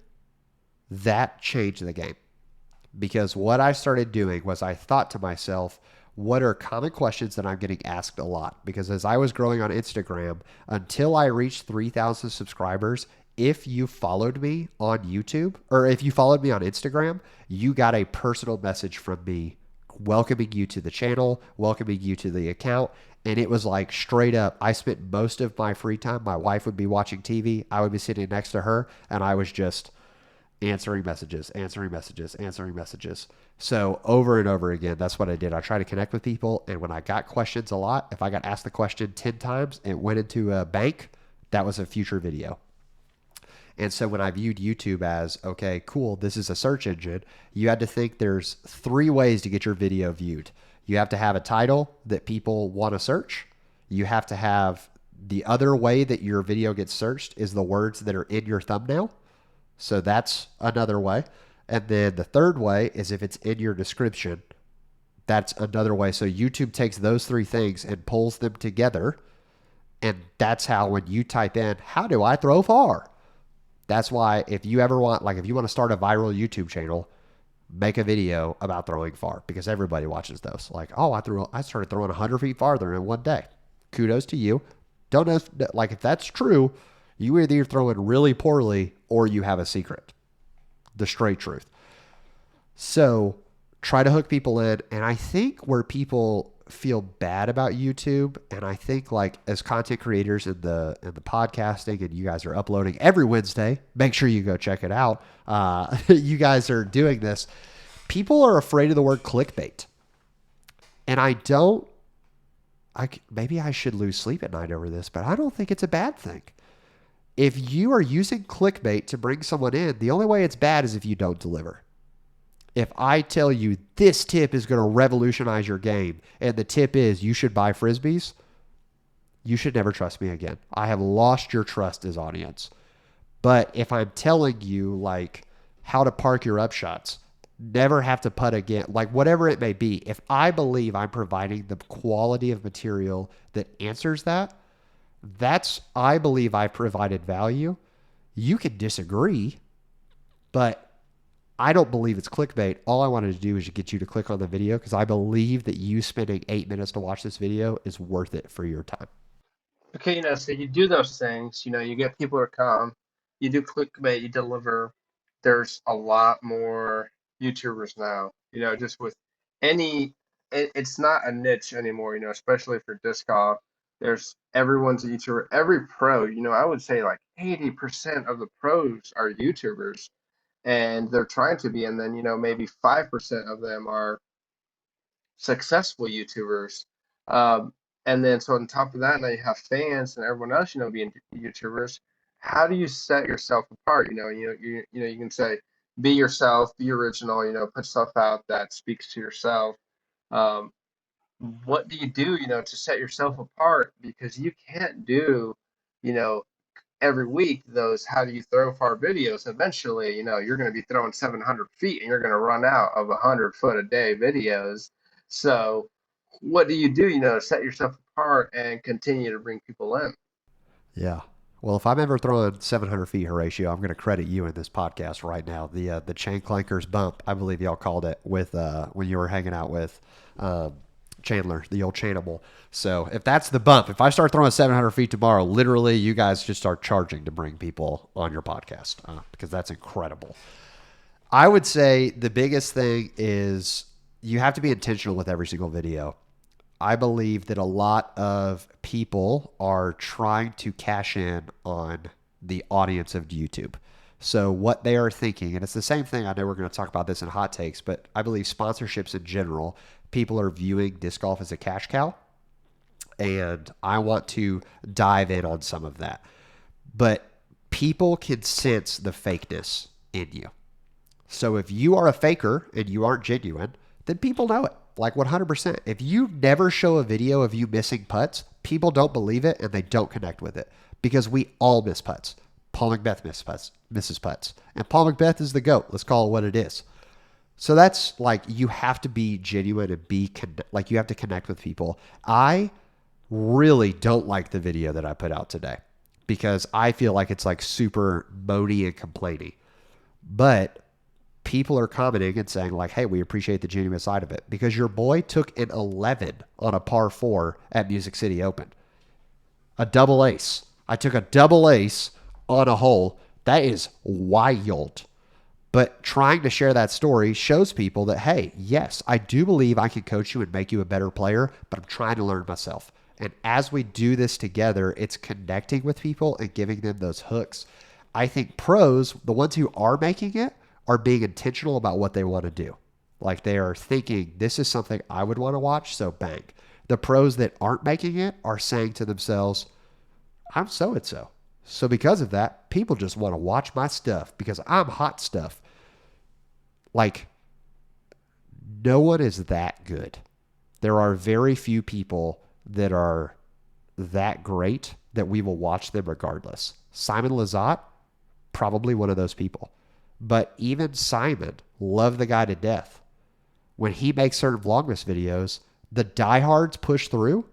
that changed the game. Because what I started doing was I thought to myself, what are common questions that I'm getting asked a lot? Because as I was growing on Instagram, until I reached 3,000 subscribers, if you followed me on YouTube or if you followed me on Instagram, you got a personal message from me welcoming you to the channel, welcoming you to the account. And it was like straight up, I spent most of my free time. My wife would be watching TV. I would be sitting next to her, and I was just answering messages. So over and over again, that's what I did. I tried to connect with people, and when I got questions a lot, if I got asked the question 10 times, it went into a bank. That was a future video. And so when I viewed YouTube as, okay, cool, this is a search engine, you had to think there's 3 ways to get your video viewed. You have to have a title that people want to search. You have to have the other way that your video gets searched is the words that are in your thumbnail. So that's another way. And then the third way is if it's in your description. That's another way. So YouTube takes those 3 things and pulls them together. And that's how when you type in, how do I throw far? That's why if you ever want, like if you want to start a viral YouTube channel, make a video about throwing far because everybody watches those. Like, oh, I started throwing 100 feet farther in one day. Kudos to you. Don't know if that's true, you either throwing really poorly or you have a secret. The straight truth. So try to hook people in. And I think where people feel bad about YouTube, and I think like as content creators in the podcasting, and you guys are uploading every Wednesday, make sure you go check it out. You guys are doing this. People are afraid of the word clickbait. And maybe I should lose sleep at night over this, but I don't think it's a bad thing. If you are using clickbait to bring someone in, the only way it's bad is if you don't deliver. If I tell you this tip is going to revolutionize your game, and the tip is you should buy Frisbees, you should never trust me again. I have lost your trust as audience. But if I'm telling you like how to park your upshots, never have to putt again, like whatever it may be, if I believe I'm providing the quality of material that answers that, I believe I provided value. You can disagree, but I don't believe it's clickbait. All I wanted to do is get you to click on the video because I believe that you spending 8 minutes to watch this video is worth it for your time. Okay, so you do those things, you get people to come, you do clickbait, you deliver. There's a lot more YouTubers now, just with it's not a niche anymore, especially for disc golf. Everyone's a YouTuber. Every pro, I would say like 80% of the pros are YouTubers, and they're trying to be, and then, maybe 5% of them are successful YouTubers. And then so on top of that, now you have fans and everyone else, being YouTubers. How do you set yourself apart? You can say, be yourself, be original, put stuff out that speaks to yourself. Um, what do you do, to set yourself apart? Because you can't do, you know, every week those how do you throw far videos. Eventually, you're going to be throwing 700 feet and you're going to run out of 100-foot a day videos. So what do you do, to set yourself apart and continue to bring people in? Yeah. Well, if I'm ever throwing 700 feet, Horatio, I'm going to credit you in this podcast right now. The Chain Clankers bump, I believe y'all called it, with when you were hanging out with Chandler, the old Chainable. So if that's the bump, if I start throwing 700 feet tomorrow, literally you guys just start charging to bring people on your podcast because that's incredible. I would say the biggest thing is you have to be intentional with every single video. I believe that a lot of people are trying to cash in on the audience of YouTube. So what they are thinking, and it's the same thing, I know we're going to talk about this in hot takes, but I believe sponsorships in general, people are viewing disc golf as a cash cow. And I want to dive in on some of that. But people can sense the fakeness in you. So if you are a faker and you aren't genuine, then people know it. Like 100%. If you never show a video of you missing putts, people don't believe it and they don't connect with it because we all miss putts. Paul Macbeth misses putts. And Paul Macbeth is the GOAT. Let's call it what it is. So that's like you have to be genuine and you have to connect with people. I really don't like the video that I put out today because I feel like it's like super moany and complaining. But people are commenting and saying like, hey, we appreciate the genuine side of it because your boy took an 11 on a par 4 at Music City Open. A double ace. I took a double ace on a hole. That is wild. But trying to share that story shows people that, hey, yes, I do believe I can coach you and make you a better player, but I'm trying to learn myself. And as we do this together, it's connecting with people and giving them those hooks. I think pros, the ones who are making it, are being intentional about what they want to do. Like they are thinking, this is something I would want to watch, so bang. The pros that aren't making it are saying to themselves, I'm so-and-so. So because of that, people just want to watch my stuff because I'm hot stuff. Like, no one is that good. There are very few people that are that great that we will watch them regardless. Simon Lizotte, probably one of those people. But even Simon, love the guy to death. When he makes certain Vlogmas videos, the diehards push through.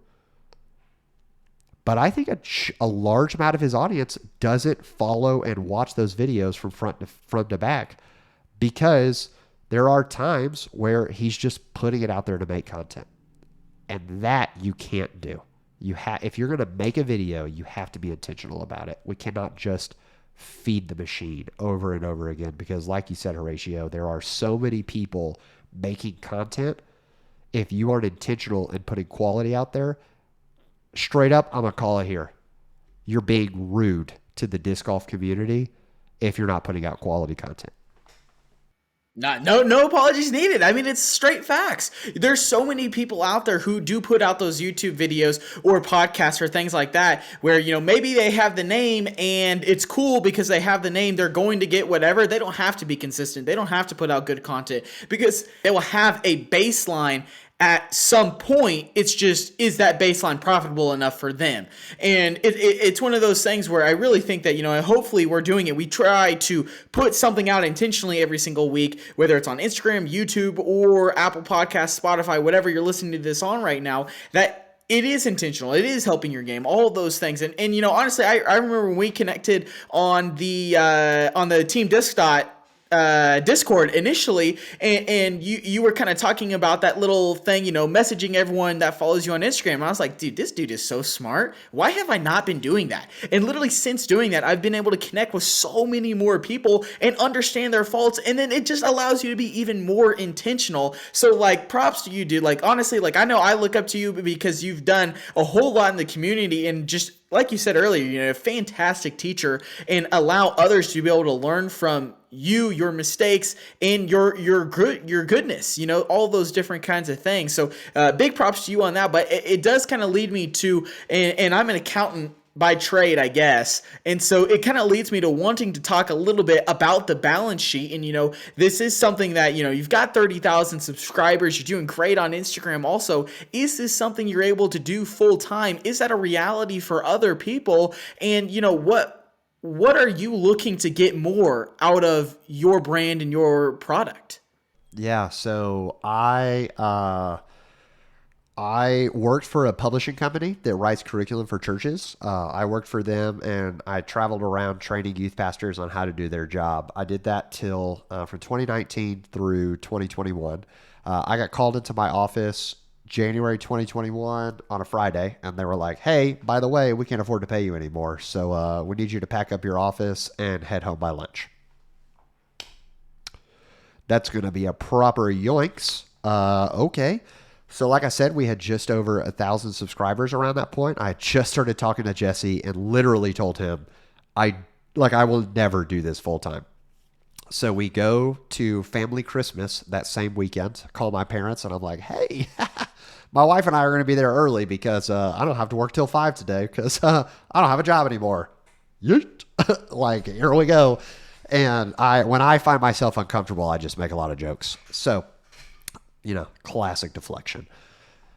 But I think a large amount of his audience doesn't follow and watch those videos from front to back because There are times where he's just putting it out there to make content. And that you can't do. If you're going to make a video, you have to be intentional about it. We cannot just feed the machine over and over again because, like you said, Horatio, there are so many people making content. If you aren't intentional in putting quality out there, straight up, I'm going to call it here. You're being rude to the disc golf community if you're not putting out quality content. No apologies needed. I mean, it's straight facts. There's so many people out there who do put out those YouTube videos or podcasts or things like that where, maybe they have the name and it's cool because they have the name. They're going to get whatever. They don't have to be consistent. They don't have to put out good content because they will have a baseline. At some point, it's just, is that baseline profitable enough for them? And it's one of those things where I really think that, hopefully we're doing it. We try to put something out intentionally every single week, whether it's on Instagram, YouTube, or Apple Podcasts, Spotify, whatever you're listening to this on right now, that it is intentional. It is helping your game. All of those things. And honestly, I remember when we connected on the Team Disc Discord initially, and you were kind of talking about that little thing, messaging everyone that follows you on Instagram. And I was like, dude, this dude is so smart. Why have I not been doing that? And literally since doing that, I've been able to connect with so many more people and understand their faults. And then it just allows you to be even more intentional. So like, props to you, dude. Like, honestly, like I know I look up to you because you've done a whole lot in the community and just, like you said earlier, a fantastic teacher and allow others to be able to learn from you, your mistakes, and your goodness, all those different kinds of things. So big props to you on that. But it does kind of lead me to, and I'm an accountant by trade, I guess. And so it kind of leads me to wanting to talk a little bit about the balance sheet. And, this is something that, you've got 30,000 subscribers. You're doing great on Instagram. Also, is this something you're able to do full time? Is that a reality for other people? And, what are you looking to get more out of your brand and your product? Yeah. So I worked for a publishing company that writes curriculum for churches. I worked for them and I traveled around training youth pastors on how to do their job. I did that till from 2019 through 2021. I got called into my office January 2021 on a Friday, and they were like, hey, by the way, we can't afford to pay you anymore. So we need you to pack up your office and head home by lunch. That's going to be a proper yoinks. Okay. So like I said, we had just over 1,000 subscribers around that point. I just started talking to Jesse and literally told him, I will never do this full time. So we go to family Christmas that same weekend, call my parents, and I'm like, hey, my wife and I are going to be there early because I don't have to work till 5 today because I don't have a job anymore. Yeet. Like, here we go. And when I find myself uncomfortable, I just make a lot of jokes. So, classic deflection.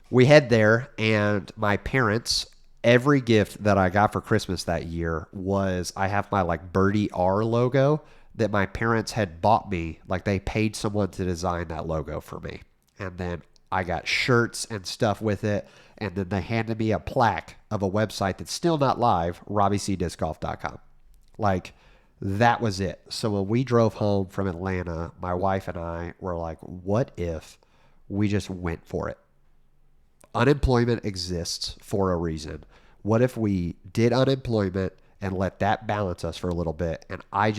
We head there, and my parents, every gift that I got for Christmas that year was, I have my Birdie R logo that my parents had bought me. Like, they paid someone to design that logo for me. And then I got shirts and stuff with it. And then they handed me a plaque of a website that's still not live, RobbieCDiscGolf.com. Like, that was it. So when we drove home from Atlanta, my wife and I were like, what if we just went for it? Unemployment exists for a reason. What if we did unemployment and let that balance us for a little bit? And I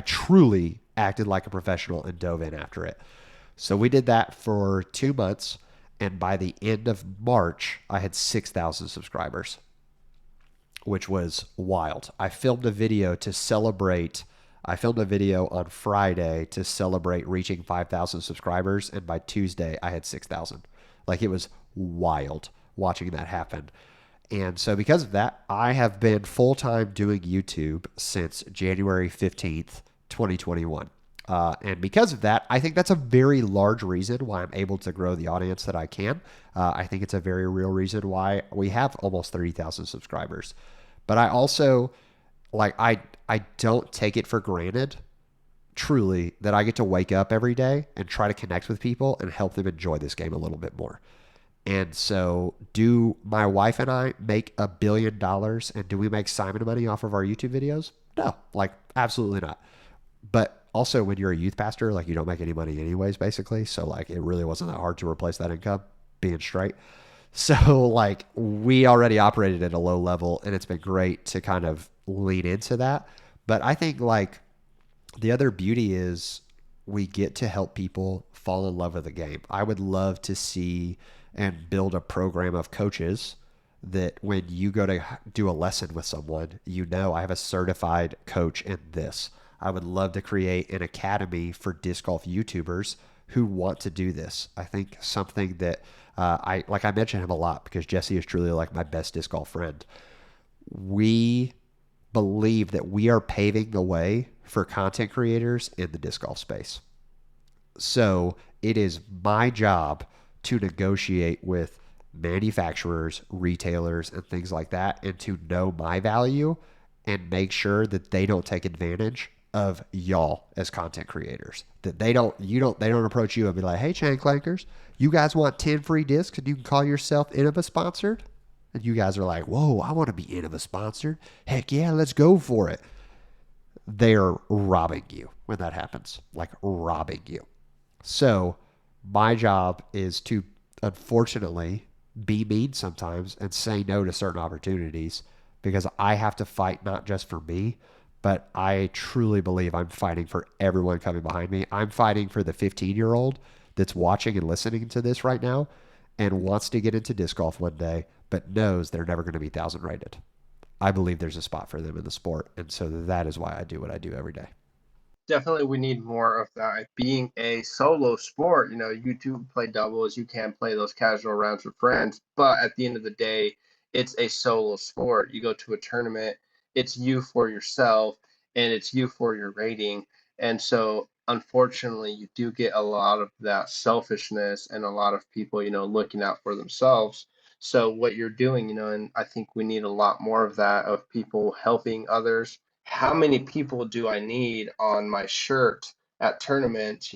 truly acted like a professional and dove in after it. So we did that for 2 months. And by the end of March, I had 6,000 subscribers, which was wild. I filmed a video on Friday to celebrate reaching 5,000 subscribers. And by Tuesday, I had 6,000. Like, it was wild watching that happen. And so because of that, I have been full-time doing YouTube since January 15th, 2021. And because of that, I think that's a very large reason why I'm able to grow the audience that I can. I think it's a very real reason why we have almost 30,000 subscribers. But I also, I don't take it for granted, truly, that I get to wake up every day and try to connect with people and help them enjoy this game a little bit more. And so, do my wife and I make $1 billion, and do we make Simon money off of our YouTube videos? No, absolutely not. But also when you're a youth pastor, like you don't make any money anyways, basically. So like it really wasn't that hard to replace that income being straight. So like we already operated at a low level, and it's been great to kind of lean into that. But I think like the other beauty is we get to help people fall in love with the game. I would love to see and build a program of coaches that when you go to do a lesson with someone, you know, I have a certified coach in this. I would love to create an academy for disc golf YouTubers who want to do this. I think something that I mention him a lot because Jesse is truly like my best disc golf friend. We believe that we are paving the way for content creators in the disc golf space. So it is my job to negotiate with manufacturers, retailers, and things like that, and to know my value and make sure that they don't take advantage of y'all as content creators. That they don't approach you and be like, hey, Chain Clankers, you guys want 10 free discs and you can call yourself Innova sponsored? And you guys are like, whoa, I want to be Innova sponsored. Heck yeah, let's go for it. They're robbing you when that happens, like robbing you. So my job is to, unfortunately, be mean sometimes and say no to certain opportunities because I have to fight not just for me, but I truly believe I'm fighting for everyone coming behind me. I'm fighting for the 15-year-old that's watching and listening to this right now and wants to get into disc golf one day, but knows they're never going to be 1,000 rated. I believe there's a spot for them in the sport. And so that is why I do what I do every day. Definitely we need more of that. Being a solo sport, you do play doubles, you can play those casual rounds with friends, but at the end of the day, it's a solo sport. You go to a tournament, it's you for yourself and it's you for your rating. And so unfortunately, you do get a lot of that selfishness and a lot of people, looking out for themselves. So what you're doing, and I think we need a lot more of that, of people helping others. How many people do I need on my shirt at tournaments,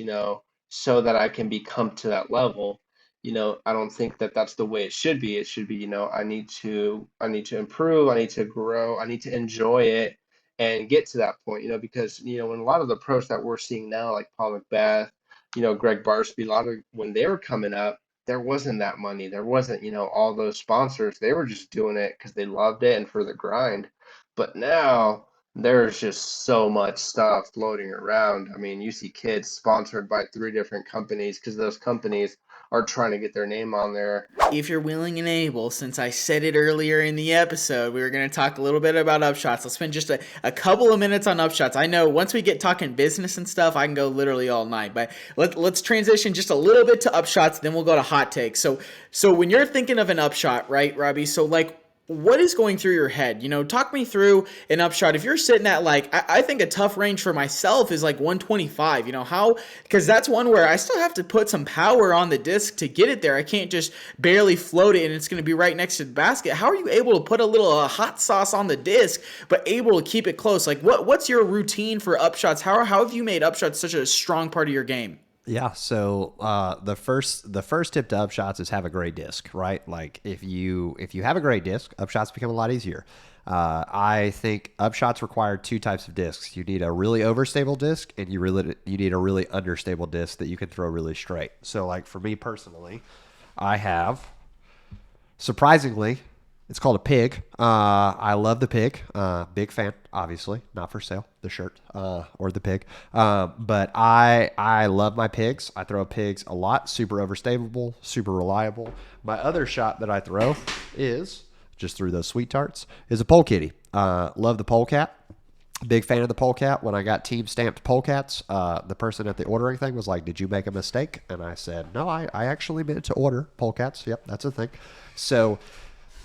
so that I can become to that level? I don't think that that's the way it should be. It should be, I need to improve, I need to grow, I need to enjoy it and get to that point, because, when a lot of the pros that we're seeing now, like Paul Macbeth, Greg Barsby, a lot of when they were coming up, there wasn't that money. There wasn't, all those sponsors. They were just doing it because they loved it and for the grind. But now, there's just so much stuff floating around. I mean, you see kids sponsored by 3 different companies because those companies are trying to get their name on there. If you're willing and able, since I said it earlier in the episode, we were going to talk a little bit about Upshots. Let's spend just a couple of minutes on Upshots. I know once we get talking business and stuff, I can go literally all night, but let's transition just a little bit to Upshots, then we'll go to hot takes. So when you're thinking of an Upshot, right, Robbie? So like, what is going through your head? Talk me through an Upshot. If you're sitting at like, I think a tough range for myself is like 125, because that's one where I still have to put some power on the disc to get it there. I can't just barely float it and it's going to be right next to the basket. How are you able to put a little hot sauce on the disc, but able to keep it close? Like what's your routine for Upshots? How have you made Upshots such a strong part of your game? Yeah, so the first tip to Upshots is have a great disc, right? Like if you have a great disc, Upshots become a lot easier. I think Upshots require 2 types of discs. You need a really overstable disc, and you need a really understable disc that you can throw really straight. So like for me personally, I have, surprisingly, it's called a Pig. I love the Pig. Big fan, obviously. Not for sale, the shirt or the Pig. But I love my Pigs. I throw Pigs a lot. Super overstable, super reliable. My other shot that I throw is, just through those sweet tarts, is a Pole Kitty. Love the Polecat. Big fan of the Polecat. When I got team stamped Polecats, the person at the ordering thing was like, did you make a mistake? And I said, no, I actually meant to order Polecats. Yep, that's a thing. So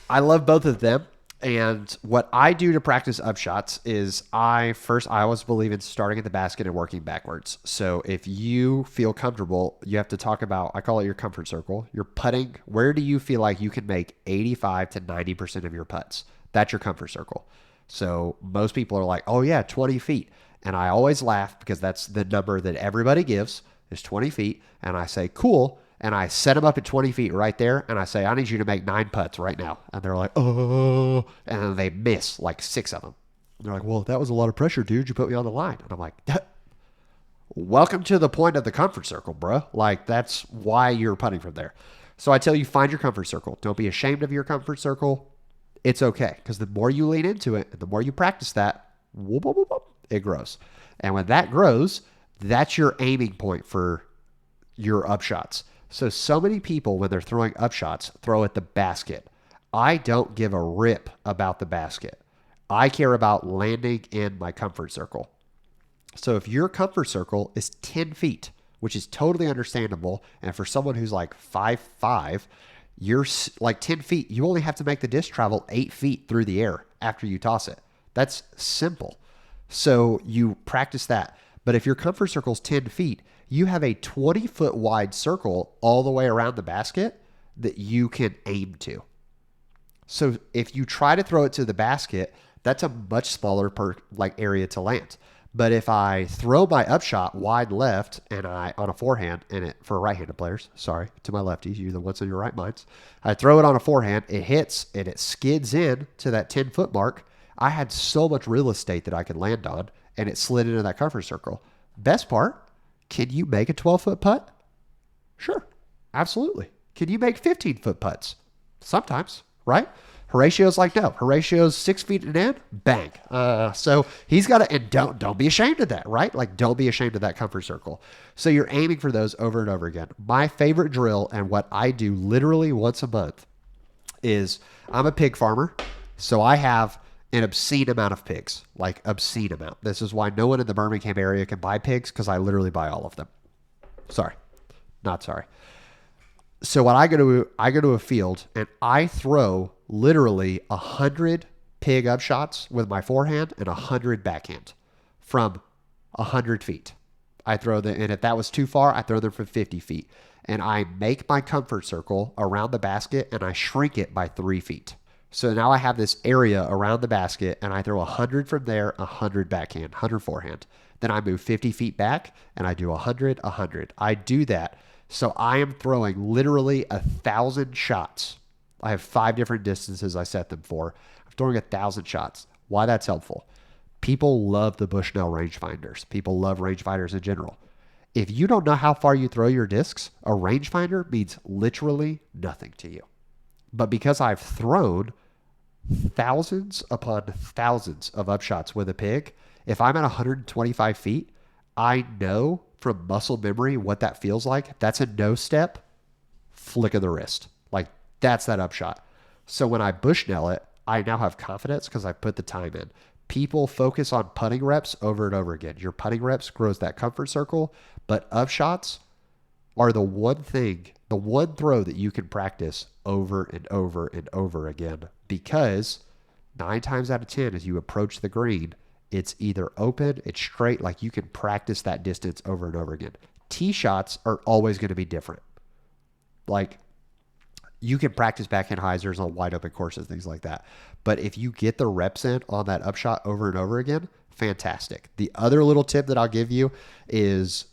I love both of them. And what I do to practice Upshots is I always believe in starting at the basket and working backwards. So if you feel comfortable, you have to talk about, I call it your comfort circle. You're putting, where do you feel like you can make 85 to 90% of your putts? That's your comfort circle. So most people are like, oh yeah, 20 feet. And I always laugh because that's the number that everybody gives is 20 feet. And I say, cool. And I set them up at 20 feet right there. And I say, I need you to make 9 putts right now. And they're like, oh. And then they miss like 6 of them. And they're like, well, that was a lot of pressure, dude. You put me on the line. And I'm like, Welcome to the point of the comfort circle, bro. Like, that's why you're putting from there. So I tell you, find your comfort circle. Don't be ashamed of your comfort circle. It's okay, because the more you lean into it, and the more you practice that, whoop, whoop, whoop, whoop, it grows. And when that grows, that's your aiming point for your upshots. So many people, when they're throwing upshots, throw at the basket. I don't give a rip about the basket. I care about landing in my comfort circle. So if your comfort circle is 10 feet, which is totally understandable, and for someone who's like 5'5", you're like 10 feet, you only have to make the disc travel 8 feet through the air after you toss it. That's simple. So you practice that. But if your comfort circle is 10 feet, you have a 20-foot wide circle all the way around the basket that you can aim to. So if you try to throw it to the basket, that's a much smaller area to land. But if I throw my upshot wide left and I on a forehand, and it for right-handed players, sorry, to my lefties, you're the ones in your right minds. I throw it on a forehand, it hits, and it skids in to that 10-foot mark. I had so much real estate that I could land on, and it slid into that comfort circle. Best part, can you make a 12-foot putt? Sure, absolutely. Can you make 15-foot putts? Sometimes, right? Horatio's like, no. Horatio's 6 feet and in, bang. So he's got to, and don't be ashamed of that, right? Like, don't be ashamed of that comfort circle. So you're aiming for those over and over again. My favorite drill, and what I do literally once a month, is I'm a pig farmer. So I have an obscene amount of pigs, like obscene amount. This is why no one in the Birmingham area can buy pigs, because I literally buy all of them. Sorry, not sorry. So when I go to a field and I throw literally 100 pig upshots with my forehand and 100 backhand from 100 feet. I throw them, and if that was too far, I throw them from 50 feet. And I make my comfort circle around the basket and I shrink it by 3 feet. So now I have this area around the basket and I throw 100 from there, 100 backhand, 100 forehand. Then I move 50 feet back and I do 100, 100. I do that. So I am throwing literally 1,000 shots. I have 5 different distances I set them for. I'm throwing 1,000 shots. Why that's helpful? People love the Bushnell rangefinders. People love rangefinders in general. If you don't know how far you throw your discs, a rangefinder means literally nothing to you. But because I've thrown thousands upon thousands of upshots with a pig, if I'm at 125 feet, I know from muscle memory what that feels like. That's a no step, flick of the wrist. Like, that's that upshot. So when I Bushnell it, I now have confidence because I put the time in. People focus on putting reps over and over again. Your putting reps grows that comfort circle, but upshots are the one thing, the one throw that you can practice over and over and over again, because 9 times out of 10 as you approach the green, it's either open, it's straight, like you can practice that distance over and over again. Tee shots are always going to be different. Like, you can practice backhand hyzers on wide open courses, things like that. But if you get the reps in on that upshot over and over again, fantastic. The other little tip that I'll give you is,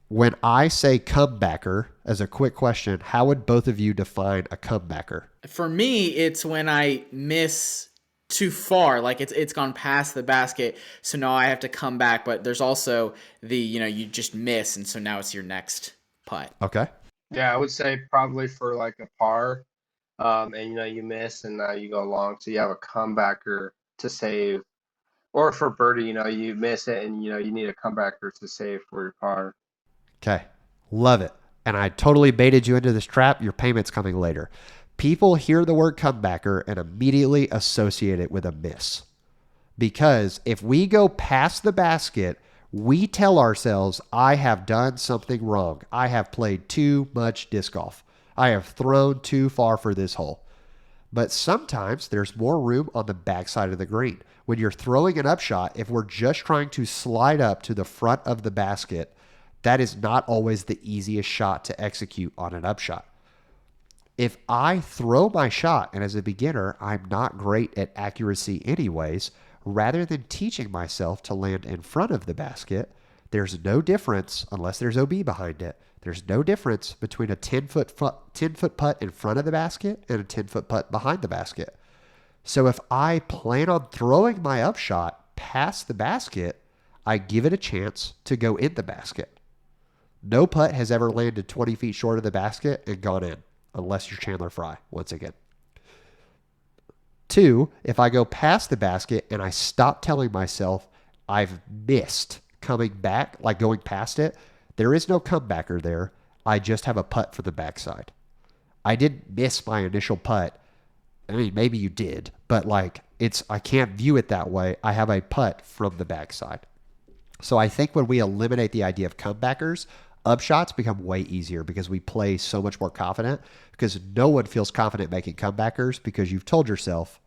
when I say comebacker, as a quick question, how would both of you define a comebacker? For me, it's when I miss too far, like it's gone past the basket, so now I have to come back. But there's also the, you just miss, and so now it's your next putt. Okay. Yeah, I would say probably for like a par, and you miss and now you go long, so you have a comebacker to save. Or for birdie, you miss it and you need a comebacker to save for your par. Okay. Love it. And I totally baited you into this trap. Your payment's coming later. People hear the word comebacker and immediately associate it with a miss. Because if we go past the basket, we tell ourselves, I have done something wrong. I have played too much disc golf. I have thrown too far for this hole. But sometimes there's more room on the backside of the green. When you're throwing an upshot, if we're just trying to slide up to the front of the basket, that is not always the easiest shot to execute on an upshot. If I throw my shot, and as a beginner, I'm not great at accuracy anyways, rather than teaching myself to land in front of the basket, there's no difference, unless there's OB behind it, there's no difference between a 10-foot putt in front of the basket and a 10-foot putt behind the basket. So if I plan on throwing my upshot past the basket, I give it a chance to go in the basket. No putt has ever landed 20 feet short of the basket and gone in, unless you're Chandler Fry, once again. 2, if I go past the basket and I stop telling myself I've missed coming back, like going past it, there is no comebacker there. I just have a putt for the backside. I didn't miss my initial putt. I mean, maybe you did, but like I can't view it that way. I have a putt from the backside. So I think when we eliminate the idea of comebackers, upshots become way easier because we play so much more confident, because no one feels confident making comebackers because you've told yourself,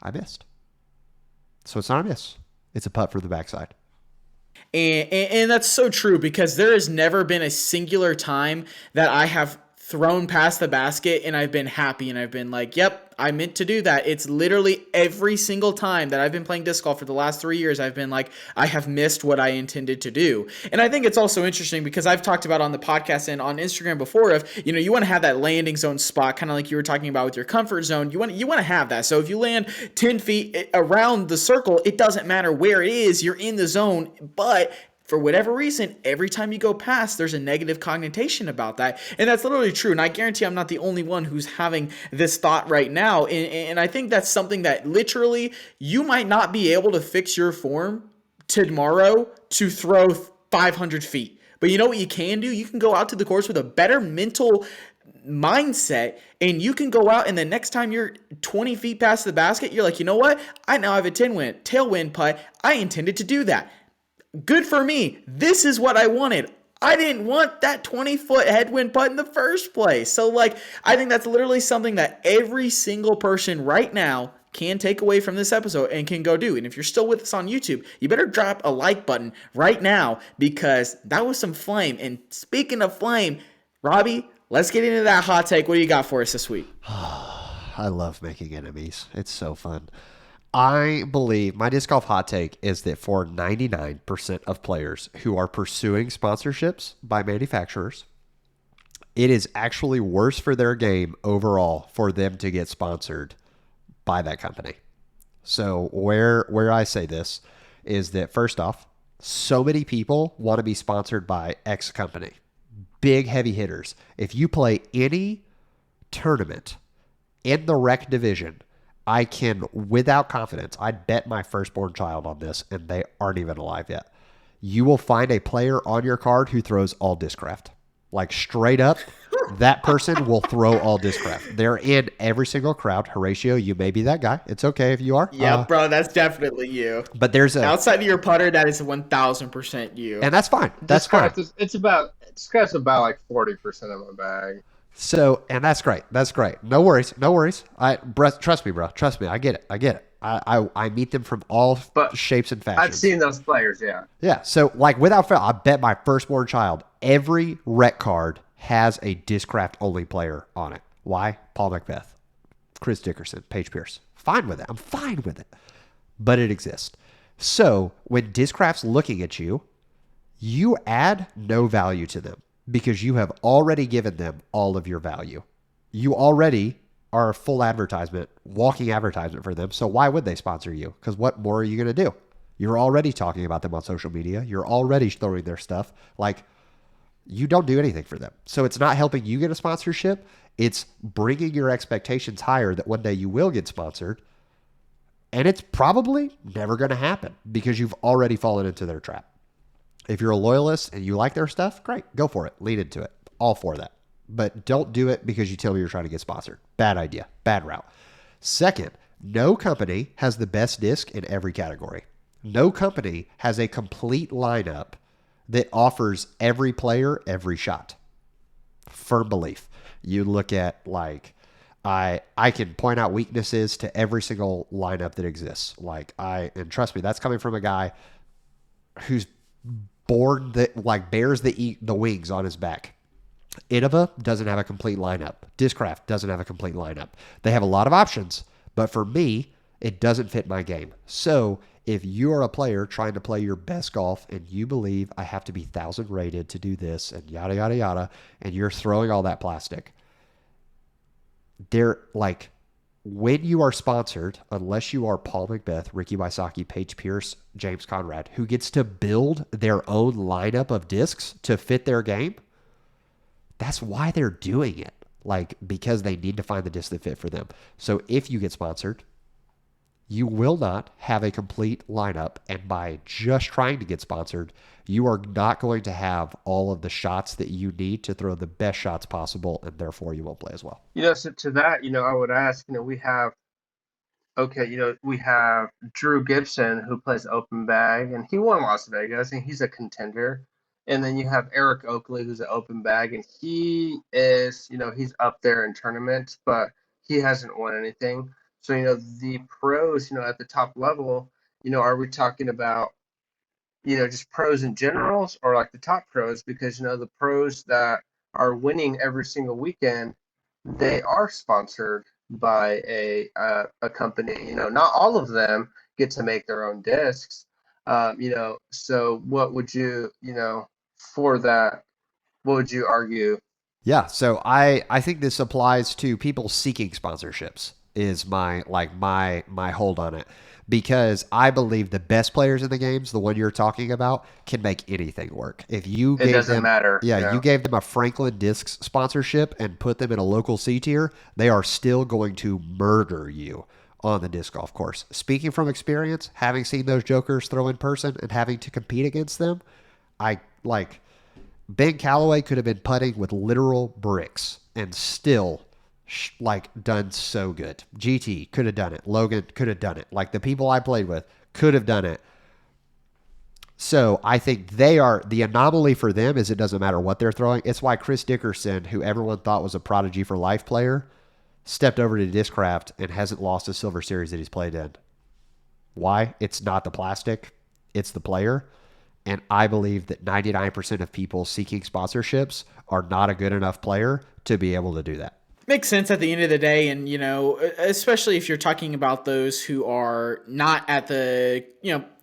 I missed. So it's not a miss. It's a putt for the backside. And that's so true, because there has never been a singular time that I have thrown past the basket and I've been happy and I've been like, yep, I meant to do that. It's literally every single time that I've been playing disc golf for the last 3 years, I've been like, I have missed what I intended to do. And I think it's also interesting because I've talked about on the podcast and on Instagram before of, you want to have that landing zone spot, kind of like you were talking about with your comfort zone. You want to have that. So if you land 10 feet around the circle, it doesn't matter where it is, you're in the zone. But for whatever reason, every time you go past, there's a negative connotation about that. And that's literally true. And I guarantee I'm not the only one who's having this thought right now. And I think that's something that literally you might not be able to fix your form tomorrow to throw 500 feet. But you know what you can do? You can go out to the course with a better mental mindset, and you can go out and the next time you're 20 feet past the basket, you're like, you know what? I now have a tailwind putt. I intended to do that. Good for me. This is what I wanted. I didn't want that 20-foot headwind putt in the first place. So, I think that's literally something that every single person right now can take away from this episode and can go do. And if you're still with us on YouTube, you better drop a like button right now, because that was some flame. And speaking of flame, Robbie, let's get into that hot take. What do you got for us this week? I love making enemies. It's so fun. I believe my disc golf hot take is that for 99% of players who are pursuing sponsorships by manufacturers, it is actually worse for their game overall for them to get sponsored by that company. So where I say this is that, first off, so many people want to be sponsored by X company. Big heavy hitters. If you play any tournament in the rec division, I can, without confidence, I'd bet my firstborn child on this, and they aren't even alive yet. You will find a player on your card who throws all Discraft. Like, straight up, that person will throw all Discraft. They're in every single crowd. Horatio, you may be that guy. It's okay if you are. Yeah, bro, that's definitely you. But there's outside of your putter, that is 1,000% you. And that's fine. That's fine. Discraft's about like 40% of my bag. So, and that's great. That's great. No worries. No worries. Trust me, bro. Trust me. I get it. I meet them from all shapes and fashions. I've seen those players, yeah. Yeah. So, without fail, I bet my firstborn child, every rec card has a Discraft only player on it. Why? Paul Macbeth, Chris Dickerson, Paige Pierce. Fine with it. I'm fine with it. But it exists. So, when Discraft's looking at you, you add no value to them, because you have already given them all of your value. You already are a full advertisement, walking advertisement for them. So why would they sponsor you? Because what more are you going to do? You're already talking about them on social media. You're already throwing their stuff. You don't do anything for them. So it's not helping you get a sponsorship. It's bringing your expectations higher that one day you will get sponsored. And it's probably never going to happen because you've already fallen into their trap. If you're a loyalist and you like their stuff, great, go for it. Lean into it. All for that. But don't do it because you tell me you're trying to get sponsored. Bad idea. Bad route. Second, no company has the best disc in every category. No company has a complete lineup that offers every player every shot. Firm belief. You look at I can point out weaknesses to every single lineup that exists. And trust me, that's coming from a guy who's born that bears the wings on his back. Innova doesn't have a complete lineup. Discraft doesn't have a complete lineup. They have a lot of options, but for me, it doesn't fit my game. So if you are a player trying to play your best golf and you believe I have to be 1,000 rated to do this and yada, yada, yada, and you're throwing all that plastic, they're when you are sponsored, unless you are Paul Macbeth, Ricky Wysocki, Paige Pierce, James Conrad, who gets to build their own lineup of discs to fit their game, that's why they're doing it. Like, because they need to find the disc that fit for them. So if you get sponsored, you will not have a complete lineup. And by just trying to get sponsored, you are not going to have all of the shots that you need to throw the best shots possible, and therefore you won't play as well. So to that, I would ask, we have Drew Gibson who plays open bag and he won Las Vegas and he's a contender. And then you have Eric Oakley who's an open bag and he is, he's up there in tournaments, but he hasn't won anything. So, the pros, at the top level, are we talking about, just pros in generals or like the top pros? Because, the pros that are winning every single weekend, they are sponsored by a company. Not all of them get to make their own discs. So what would you, for that, what would you argue? Yeah, so I think this applies to people seeking sponsorships is my hold on it, because I believe the best players in the games, the one you're talking about, can make anything work. If you It gave doesn't them, matter. you gave them a Franklin Discs sponsorship and put them in a local C tier, they are still going to murder you on the disc golf course. Speaking from experience, having seen those jokers throw in person and having to compete against them, I like Ben Calloway could have been putting with literal bricks and still done so good. GT could have done it. Logan could have done it. Like the people I played with could have done it. So I think they are the anomaly for them is it doesn't matter what they're throwing. It's why Chris Dickerson, who everyone thought was a prodigy for life player, stepped over to Discraft and hasn't lost a Silver Series that he's played in. Why? It's not the plastic. It's the player. And I believe that 99% of people seeking sponsorships are not a good enough player to be able to do that. Makes sense at the end of the day. And, especially if you're talking about those who are not at the,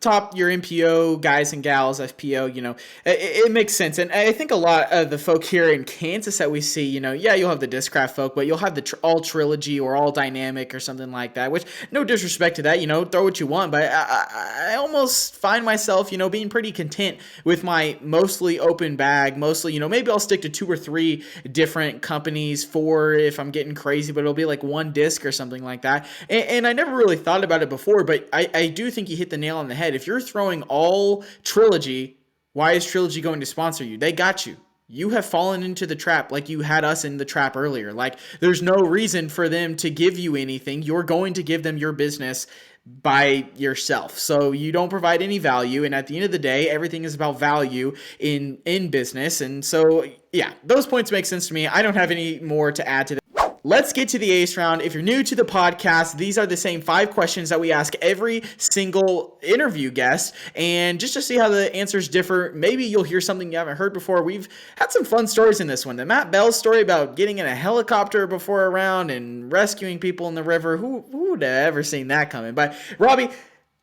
top, your MPO guys and gals, FPO, it makes sense. And I think a lot of the folk here in Kansas that we see, you'll have the Discraft folk, but you'll have the all trilogy or all dynamic or something like that, which no disrespect to that, throw what you want. But I almost find myself, being pretty content with my mostly open bag, mostly, maybe I'll stick to 2 or 3 different companies for if I'm getting crazy, but it'll be like one disc or something like that. And I never really thought about it before, but I do think you hit the nail on the head. If you're throwing all trilogy, why is trilogy going to sponsor you? They got you. You have fallen into the trap like you had us in the trap earlier. Like there's no reason for them to give you anything. You're going to give them your business by yourself. So you don't provide any value. And at the end of the day, everything is about value in business. And so, yeah, those points make sense to me. I don't have any more to add to that. Let's get to the ace round. If you're new to the podcast, these are the same 5 questions that we ask every single interview guest. And just to see how the answers differ, maybe you'll hear something you haven't heard before. We've had some fun stories in this one. The Matt Bell story about getting in a helicopter before a round and rescuing people in the river. Who would have ever seen that coming? But Robbie,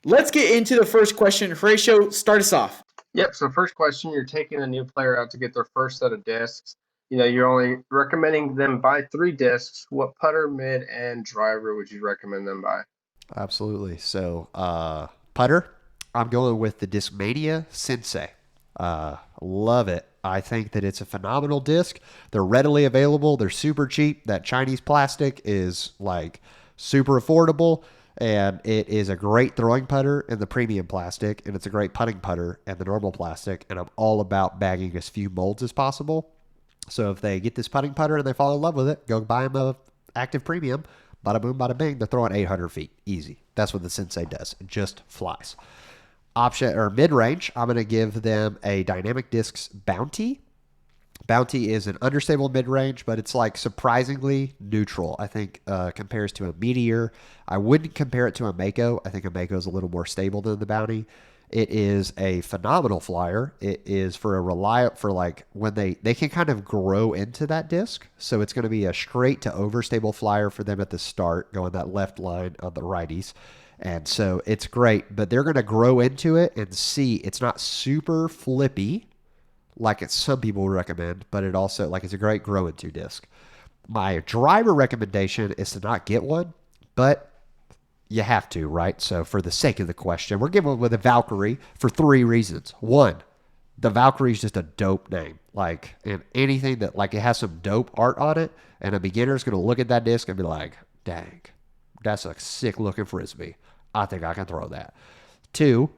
let's get into the first question. Horatio, start us off. Yep. So first question, you're taking a new player out to get their first set of discs. You're only recommending them buy 3 discs. What putter, mid, and driver would you recommend them buy? Absolutely. So, putter, I'm going with the Discmania Sensei. Love it. I think that it's a phenomenal disc. They're readily available. They're super cheap. That Chinese plastic is like super affordable. And it is a great throwing putter in the premium plastic. And it's a great putting putter in the normal plastic. And I'm all about bagging as few molds as possible. So if they get this putting putter and they fall in love with it, go buy them a active premium. Bada boom, bada bing. They're throwing 800 feet. Easy. That's what the Sensei does. It just flies. Option or mid-range, I'm going to give them a Dynamic Discs Bounty. Bounty is an understable mid-range, but it's like surprisingly neutral. I think compares to a Meteor. I wouldn't compare it to a Mako. I think a Mako is a little more stable than the Bounty. It is a phenomenal flyer. It is for like when they can kind of grow into that disc. So it's going to be a straight to overstable flyer for them at the start, going that left line on the righties. And so it's great, but they're going to grow into it and see it's not super flippy like some people would recommend, but it also it's a great grow into disc. My driver recommendation is to not get one, but you have to, right? So for the sake of the question, we're giving with a Valkyrie for 3 reasons. 1, the Valkyrie is just a dope name. Like, and anything that, like, it has some dope art on it, and a beginner's going to look at that disc and be like, dang, that's a sick looking Frisbee. I think I can throw that. 2,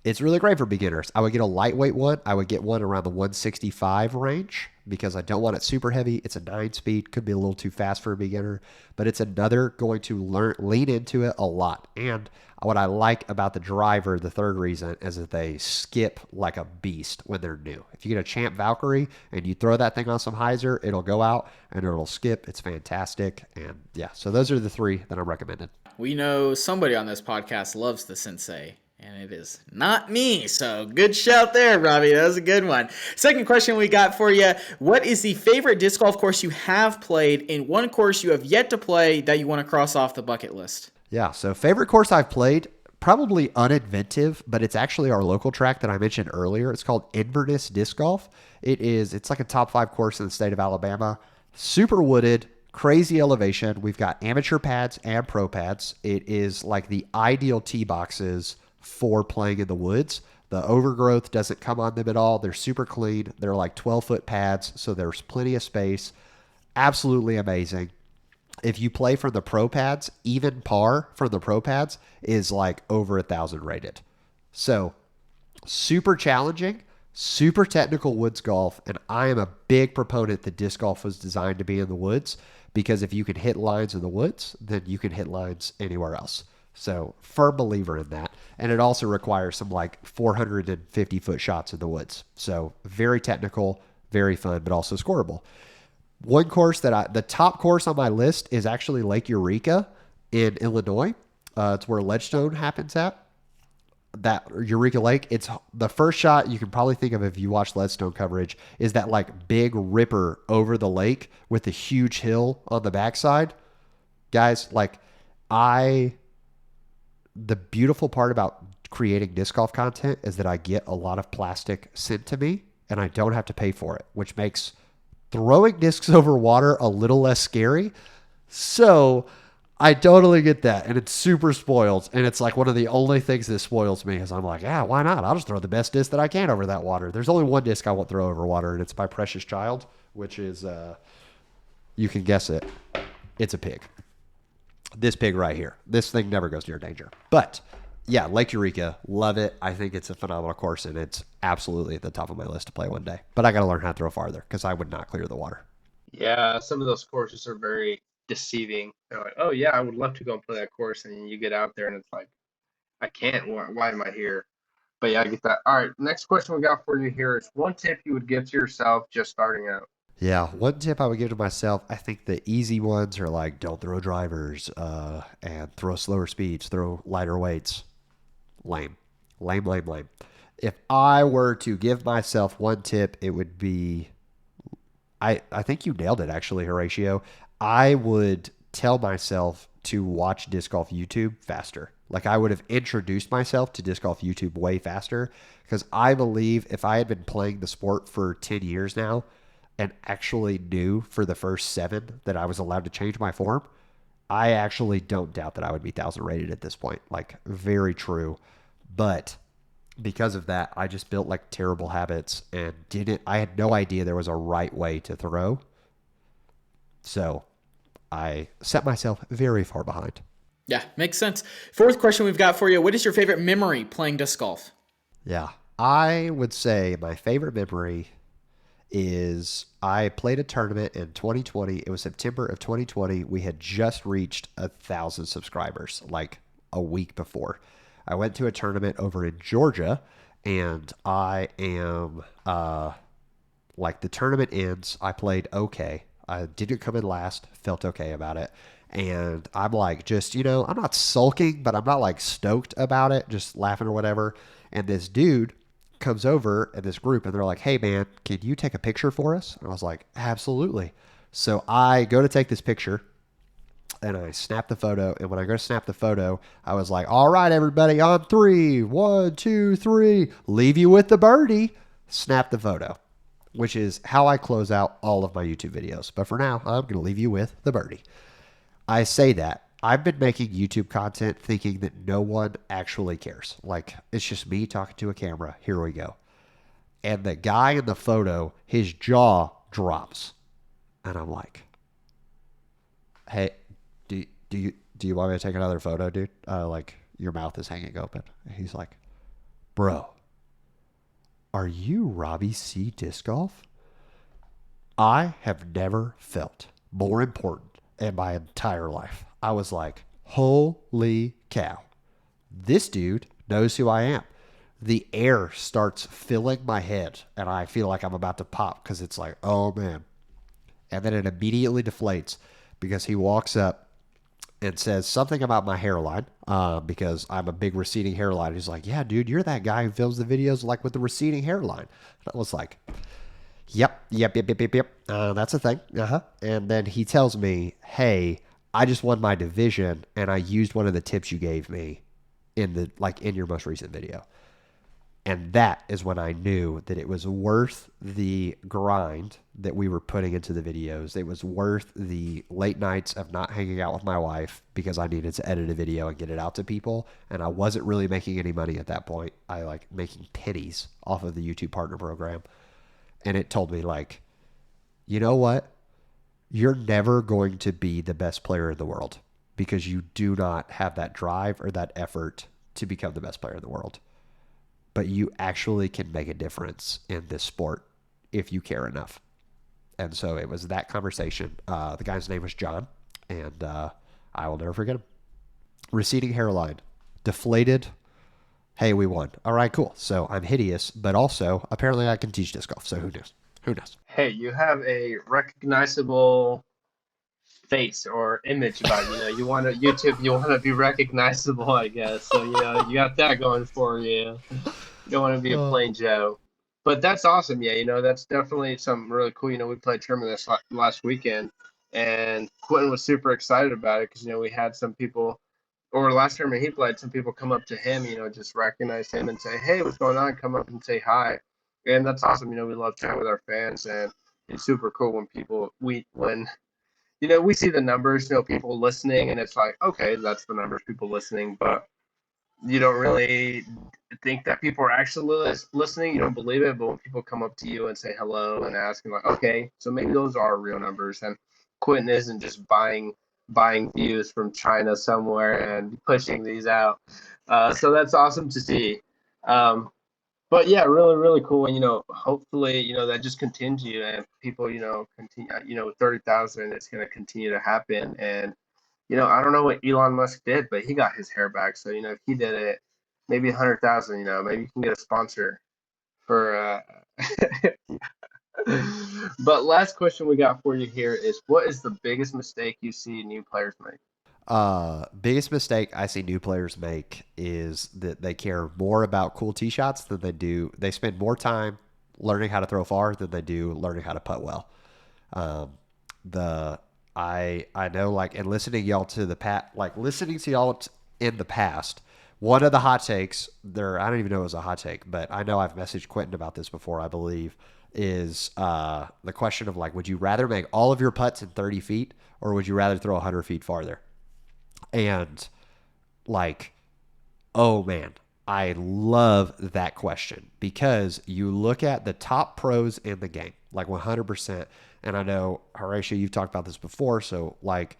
it's really great for beginners. I would get a lightweight one. I would get one around the 165 range because I don't want it super heavy. It's a 9-speed. Could be a little too fast for a beginner, but it's another going to lean into it a lot. And what I like about the driver, the 3rd reason, is that they skip like a beast when they're new. If you get a Champ Valkyrie and you throw that thing on some hyzer, it'll go out and it'll skip. It's fantastic. And yeah, so those are the 3 that I'm recommending. We know somebody on this podcast loves the Sensei, and it is not me. So good shout there, Robbie. That was a good one. Second question we got for you. What is the favorite disc golf course you have played and one course you have yet to play that you want to cross off the bucket list? Yeah, so favorite course I've played, probably uninventive, but it's actually our local track that I mentioned earlier. It's called Inverness Disc Golf. It's like a top 5 course in the state of Alabama. Super wooded, crazy elevation. We've got amateur pads and pro pads. It is like the ideal tee boxes for playing in the woods. The overgrowth doesn't come on them at all. They're super clean. They're like 12-foot pads, so there's plenty of space. Absolutely amazing. If you play from the pro pads, even par from the pro pads is like over 1,000 rated. So super challenging, super technical woods golf, and I am a big proponent that disc golf was designed to be in the woods, because if you can hit lines in the woods, then you can hit lines anywhere else. So firm believer in that. And it also requires some like 450-foot shots in the woods. So very technical, very fun, but also scoreable. One course the top course on my list is actually Lake Eureka in Illinois. It's where Ledgestone happens at. That Eureka Lake, it's the first shot you can probably think of if you watch Ledgestone coverage is that like big ripper over the lake with the huge hill on the backside. Guys, like the beautiful part about creating disc golf content is that I get a lot of plastic sent to me and I don't have to pay for it, which makes throwing discs over water a little less scary. So I totally get that. And it's super spoiled. And it's like one of the only things that spoils me is I'm like, yeah, why not? I'll just throw the best disc that I can over that water. There's only one disc I won't throw over water, and it's my precious child, which is, you can guess it. It's a pig. This pig right here. This thing never goes near danger. But yeah, Lake Eureka, love it. I think it's a phenomenal course, and it's absolutely at the top of my list to play one day. But I got to learn how to throw farther because I would not clear the water. Yeah, some of those courses are very deceiving. They're like, oh yeah, I would love to go and play that course, and you get out there and it's like, I can't. Why am I here? But yeah, I get that. All right, next question we got for you here is one tip you would give to yourself just starting out. Yeah, one tip I would give to myself, I think the easy ones are like don't throw drivers and throw slower speeds, throw lighter weights. Lame. If I were to give myself one tip, it would be, I think you nailed it actually, Horatio. I would tell myself to watch disc golf YouTube faster. Like I would have introduced myself to disc golf YouTube way faster, because I believe if I had been playing the sport for 10 years now and actually knew for the first 7 that I was allowed to change my form, I actually don't doubt that I would be 1,000 rated at this point. Like very true. But because of that, I just built like terrible habits and I had no idea there was a right way to throw. So I set myself very far behind. Yeah, makes sense. Fourth question we've got for you. What is your favorite memory playing disc golf? Yeah, I would say my favorite memory is I played a tournament in 2020. It was September of 2020. We had just reached 1,000 subscribers like a week before. I went to a tournament over in Georgia, and I am like the tournament ends. I played okay. I didn't come in last, felt okay about it. And I'm like, just, I'm not sulking, but I'm not like stoked about it, just laughing or whatever. And this dude comes over in this group and they're like, hey man, can you take a picture for us? And I was like, absolutely. So I go to take this picture and I snap the photo. And when I go to snap the photo, I was like, all right, everybody, on 3, 1, 2, 3, leave you with the birdie. Snap the photo, which is how I close out all of my YouTube videos. But for now, I'm going to leave you with the birdie. I say that, I've been making YouTube content thinking that no one actually cares. Like, it's just me talking to a camera. Here we go. And the guy in the photo, his jaw drops. And I'm like, hey, do you want me to take another photo, dude? Like, your mouth is hanging open. And he's like, bro, are you Robbie C disc golf? I have never felt more important in my entire life. I was like, holy cow. This dude knows who I am. The air starts filling my head, and I feel like I'm about to pop because it's like, oh, man. And then it immediately deflates because he walks up and says something about my hairline because I'm a big receding hairline. He's like, yeah, dude, you're that guy who films the videos like with the receding hairline. And I was like, Yep. That's a thing. And then he tells me, hey, I just won my division and I used one of the tips you gave me in your most recent video. And that is when I knew that it was worth the grind that we were putting into the videos. It was worth the late nights of not hanging out with my wife because I needed to edit a video and get it out to people. And I wasn't really making any money at that point. I like making pennies off of the YouTube partner program. And it told me, like, you know what? You're never going to be the best player in the world because you do not have that drive or that effort to become the best player in the world. But you actually can make a difference in this sport if you care enough. And so it was that conversation. The guy's name was John, and I will never forget him. Receding hairline, deflated. Hey, we won. All right, cool. So I'm hideous, but also apparently I can teach disc golf. So who knows? Who knows? Hey, you have a recognizable face or image about you. You want to YouTube. You want to be recognizable, I guess. So you got that going for you. You don't want to be a plain Joe. But that's awesome. Yeah, that's definitely something really cool. We played tournament this last weekend, and Quentin was super excited about it because we had some people. Or last tournament he played, some people come up to him, just recognize him and say, hey, what's going on? Come up and say hi. And that's awesome. We love chatting with our fans, and it's super cool when we see the numbers, people listening, and it's like, okay, that's the numbers, people listening, but you don't really think that people are actually listening. You don't believe it, but when people come up to you and say hello and ask, like, okay, so maybe those are real numbers, and Quentin isn't just buying views from China somewhere and pushing these out. So that's awesome to see. But yeah, really, really cool. And, hopefully, that just continue and people, continue, 30,000, it's going to continue to happen. And, I don't know what Elon Musk did, but he got his hair back. So, if he did it, maybe 100,000, maybe you can get a sponsor for, But last question we got for you here is, what is the biggest mistake you see new players make? Biggest mistake I see new players make is that they care more about cool tee shots than they do. They spend more time learning how to throw far than they do learning how to putt well. I know, like, and listening to y'all in the past, one of the hot takes there, I don't even know it was a hot take, but I know I've messaged Quentin about this before, I believe, is the question of, like, would you rather make all of your putts in 30 feet or would you rather throw 100 feet farther? And, like, oh man, I love that question because you look at the top pros in the game, like 100%. And I know, Horatio, you've talked about this before. So, like,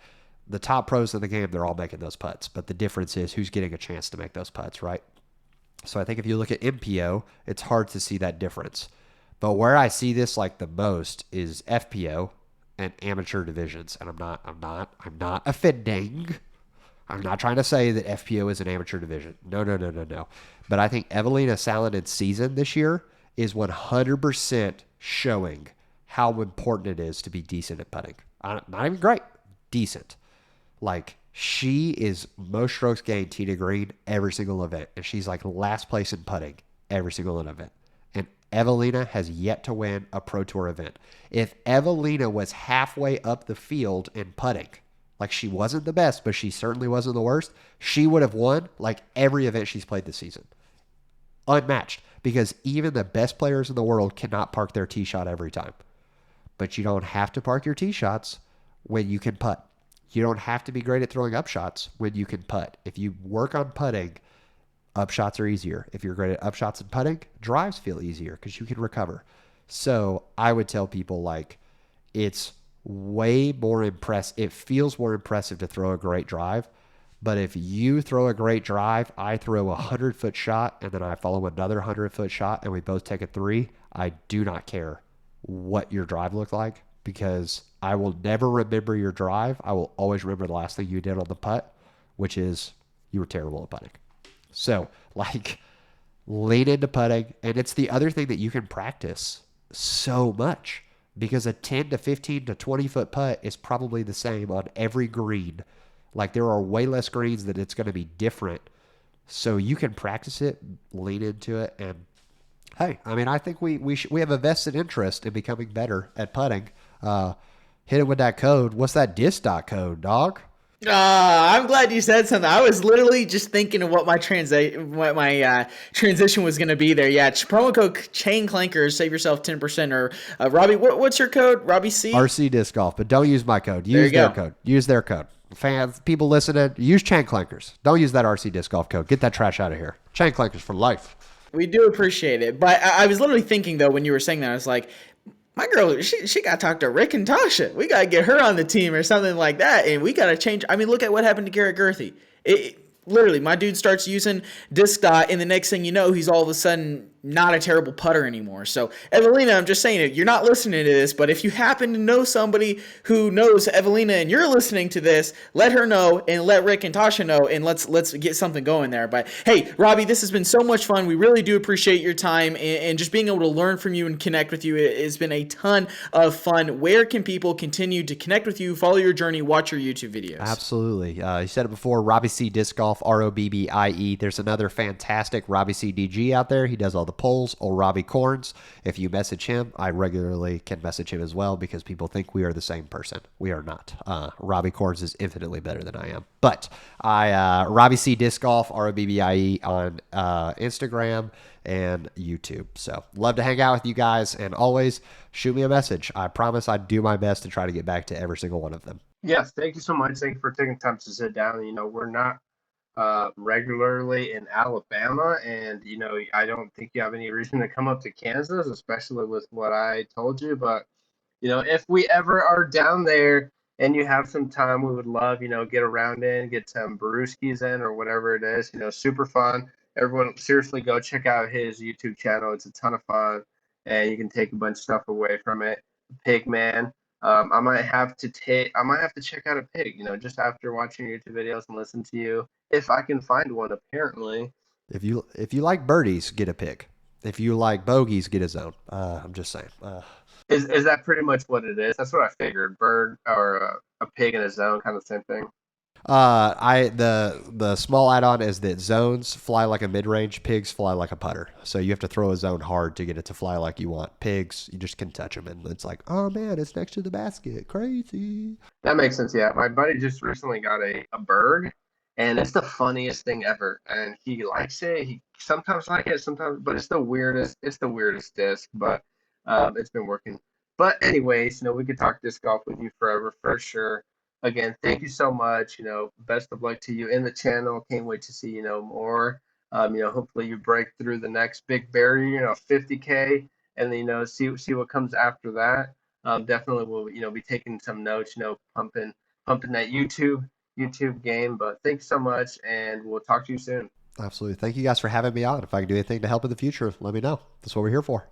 the top pros in the game, they're all making those putts. But the difference is who's getting a chance to make those putts, right? So I think if you look at MPO, it's hard to see that difference. But where I see this, like, the most is FPO and amateur divisions. And I'm not offending. I'm not trying to say that FPO is an amateur division. No. But I think Evelina Salinen's season this year is 100% showing how important it is to be decent at putting. Not even great, decent. Like, she is most strokes gained tee to green every single event. And she's like last place in putting every single event. And Evelina has yet to win a Pro Tour event. If Evelina was halfway up the field in putting, like, she wasn't the best, but she certainly wasn't the worst, she would have won, like, every event she's played this season. Unmatched. Because even the best players in the world cannot park their tee shot every time. But you don't have to park your tee shots when you can putt. You don't have to be great at throwing upshots when you can putt. If you work on putting, upshots are easier. If you're great at upshots and putting, drives feel easier because you can recover. So I would tell people like it's way more impressive. It feels more impressive to throw a great drive. But if you throw a great drive, I throw a 100-foot shot, and then I follow another 100-foot shot, and we both take a 3, I do not care what your drive looked like because I will never remember your drive. I will always remember the last thing you did on the putt, which is you were terrible at putting. So, like, lean into putting, and it's the other thing that you can practice so much because a 10 to 15 to 20-foot putt is probably the same on every green. Like, there are way less greens that it's going to be different. So you can practice it, lean into it, and hey, I mean, I think we have a vested interest in becoming better at putting. Hit it with that code. What's that disc code, dog? I'm glad you said something. I was literally just thinking of what my transition was going to be there. Yeah, promo code Chain Clankers, save yourself 10%. Or Robbie, what's your code? Robbie C. RC Disc Golf, but don't use my code. Use their code. Use their code. Fans, people listening, use Chain Clankers. Don't use that RC Disc Golf code. Get that trash out of here. Chain Clankers for life. We do appreciate it, but I was literally thinking though when you were saying that, I was like, my girl, she got to talk to Rick and Tasha. We got to get her on the team or something like that, and we got to change. I mean, look at what happened to Garrett Gerthy. Literally, my dude starts using disc dot, and the next thing you know, he's all of a sudden not a terrible putter anymore. So, Evelina, I'm just saying it. You're not listening to this, but if you happen to know somebody who knows Evelina and you're listening to this, let her know and let Rick and Tasha know, and let's get something going there. But hey, Robbie, this has been so much fun. We really do appreciate your time and just being able to learn from you and connect with you. It's been a ton of fun. Where can people continue to connect with you, follow your journey, watch your YouTube videos? Absolutely. You said it before, Robbie C Disc Golf, ROBBIE. There's another fantastic Robbie C DG out there. He does all the polls, or Robbie Corns. If you message him, I regularly can message him as well because people think we are the same person. We are not. Robbie Corns is infinitely better than I am. But Robbie C Disc Golf, ROBBIE on Instagram and YouTube. So love to hang out with you guys, and always shoot me a message. I promise I'd do my best to try to get back to every single one of them. Yes, thank you so much. Thank you for taking time to sit down. We're not regularly in Alabama, and I don't think you have any reason to come up to Kansas, especially with what I told you. But if we ever are down there and you have some time, we would love get around in, get some brewskis in or whatever it is. Super fun. Everyone, seriously, go check out his YouTube channel. It's a ton of fun, and you can take a bunch of stuff away from it. Pigman. I might have to check out a pig, just after watching your YouTube videos and listen to you, if I can find one. Apparently, if you like birdies, get a pig. If you like bogeys, get a zone. I'm just saying. Is that pretty much what it is? That's what I figured. Bird or a pig in a zone, kind of the same thing. The small add-on is that zones fly like a mid-range, pigs fly like a putter. So you have to throw a zone hard to get it to fly like you want. Pigs, you just can touch them, and it's like, oh man, it's next to the basket, crazy. That makes sense. Yeah, my buddy just recently got a bird, and it's the funniest thing ever. And he likes it. He sometimes likes it, sometimes, but it's the weirdest. It's the weirdest disc, but it's been working. But anyways, we could talk disc golf with you forever for sure. Again, thank you so much. Best of luck to you in the channel. Can't wait to see more. Hopefully you break through the next big barrier, 50K, and then see what comes after that. Definitely will be taking some notes. Pumping that YouTube game. But thanks so much, and we'll talk to you soon. Absolutely. Thank you guys for having me on. If I can do anything to help in the future, let me know. That's what we're here for.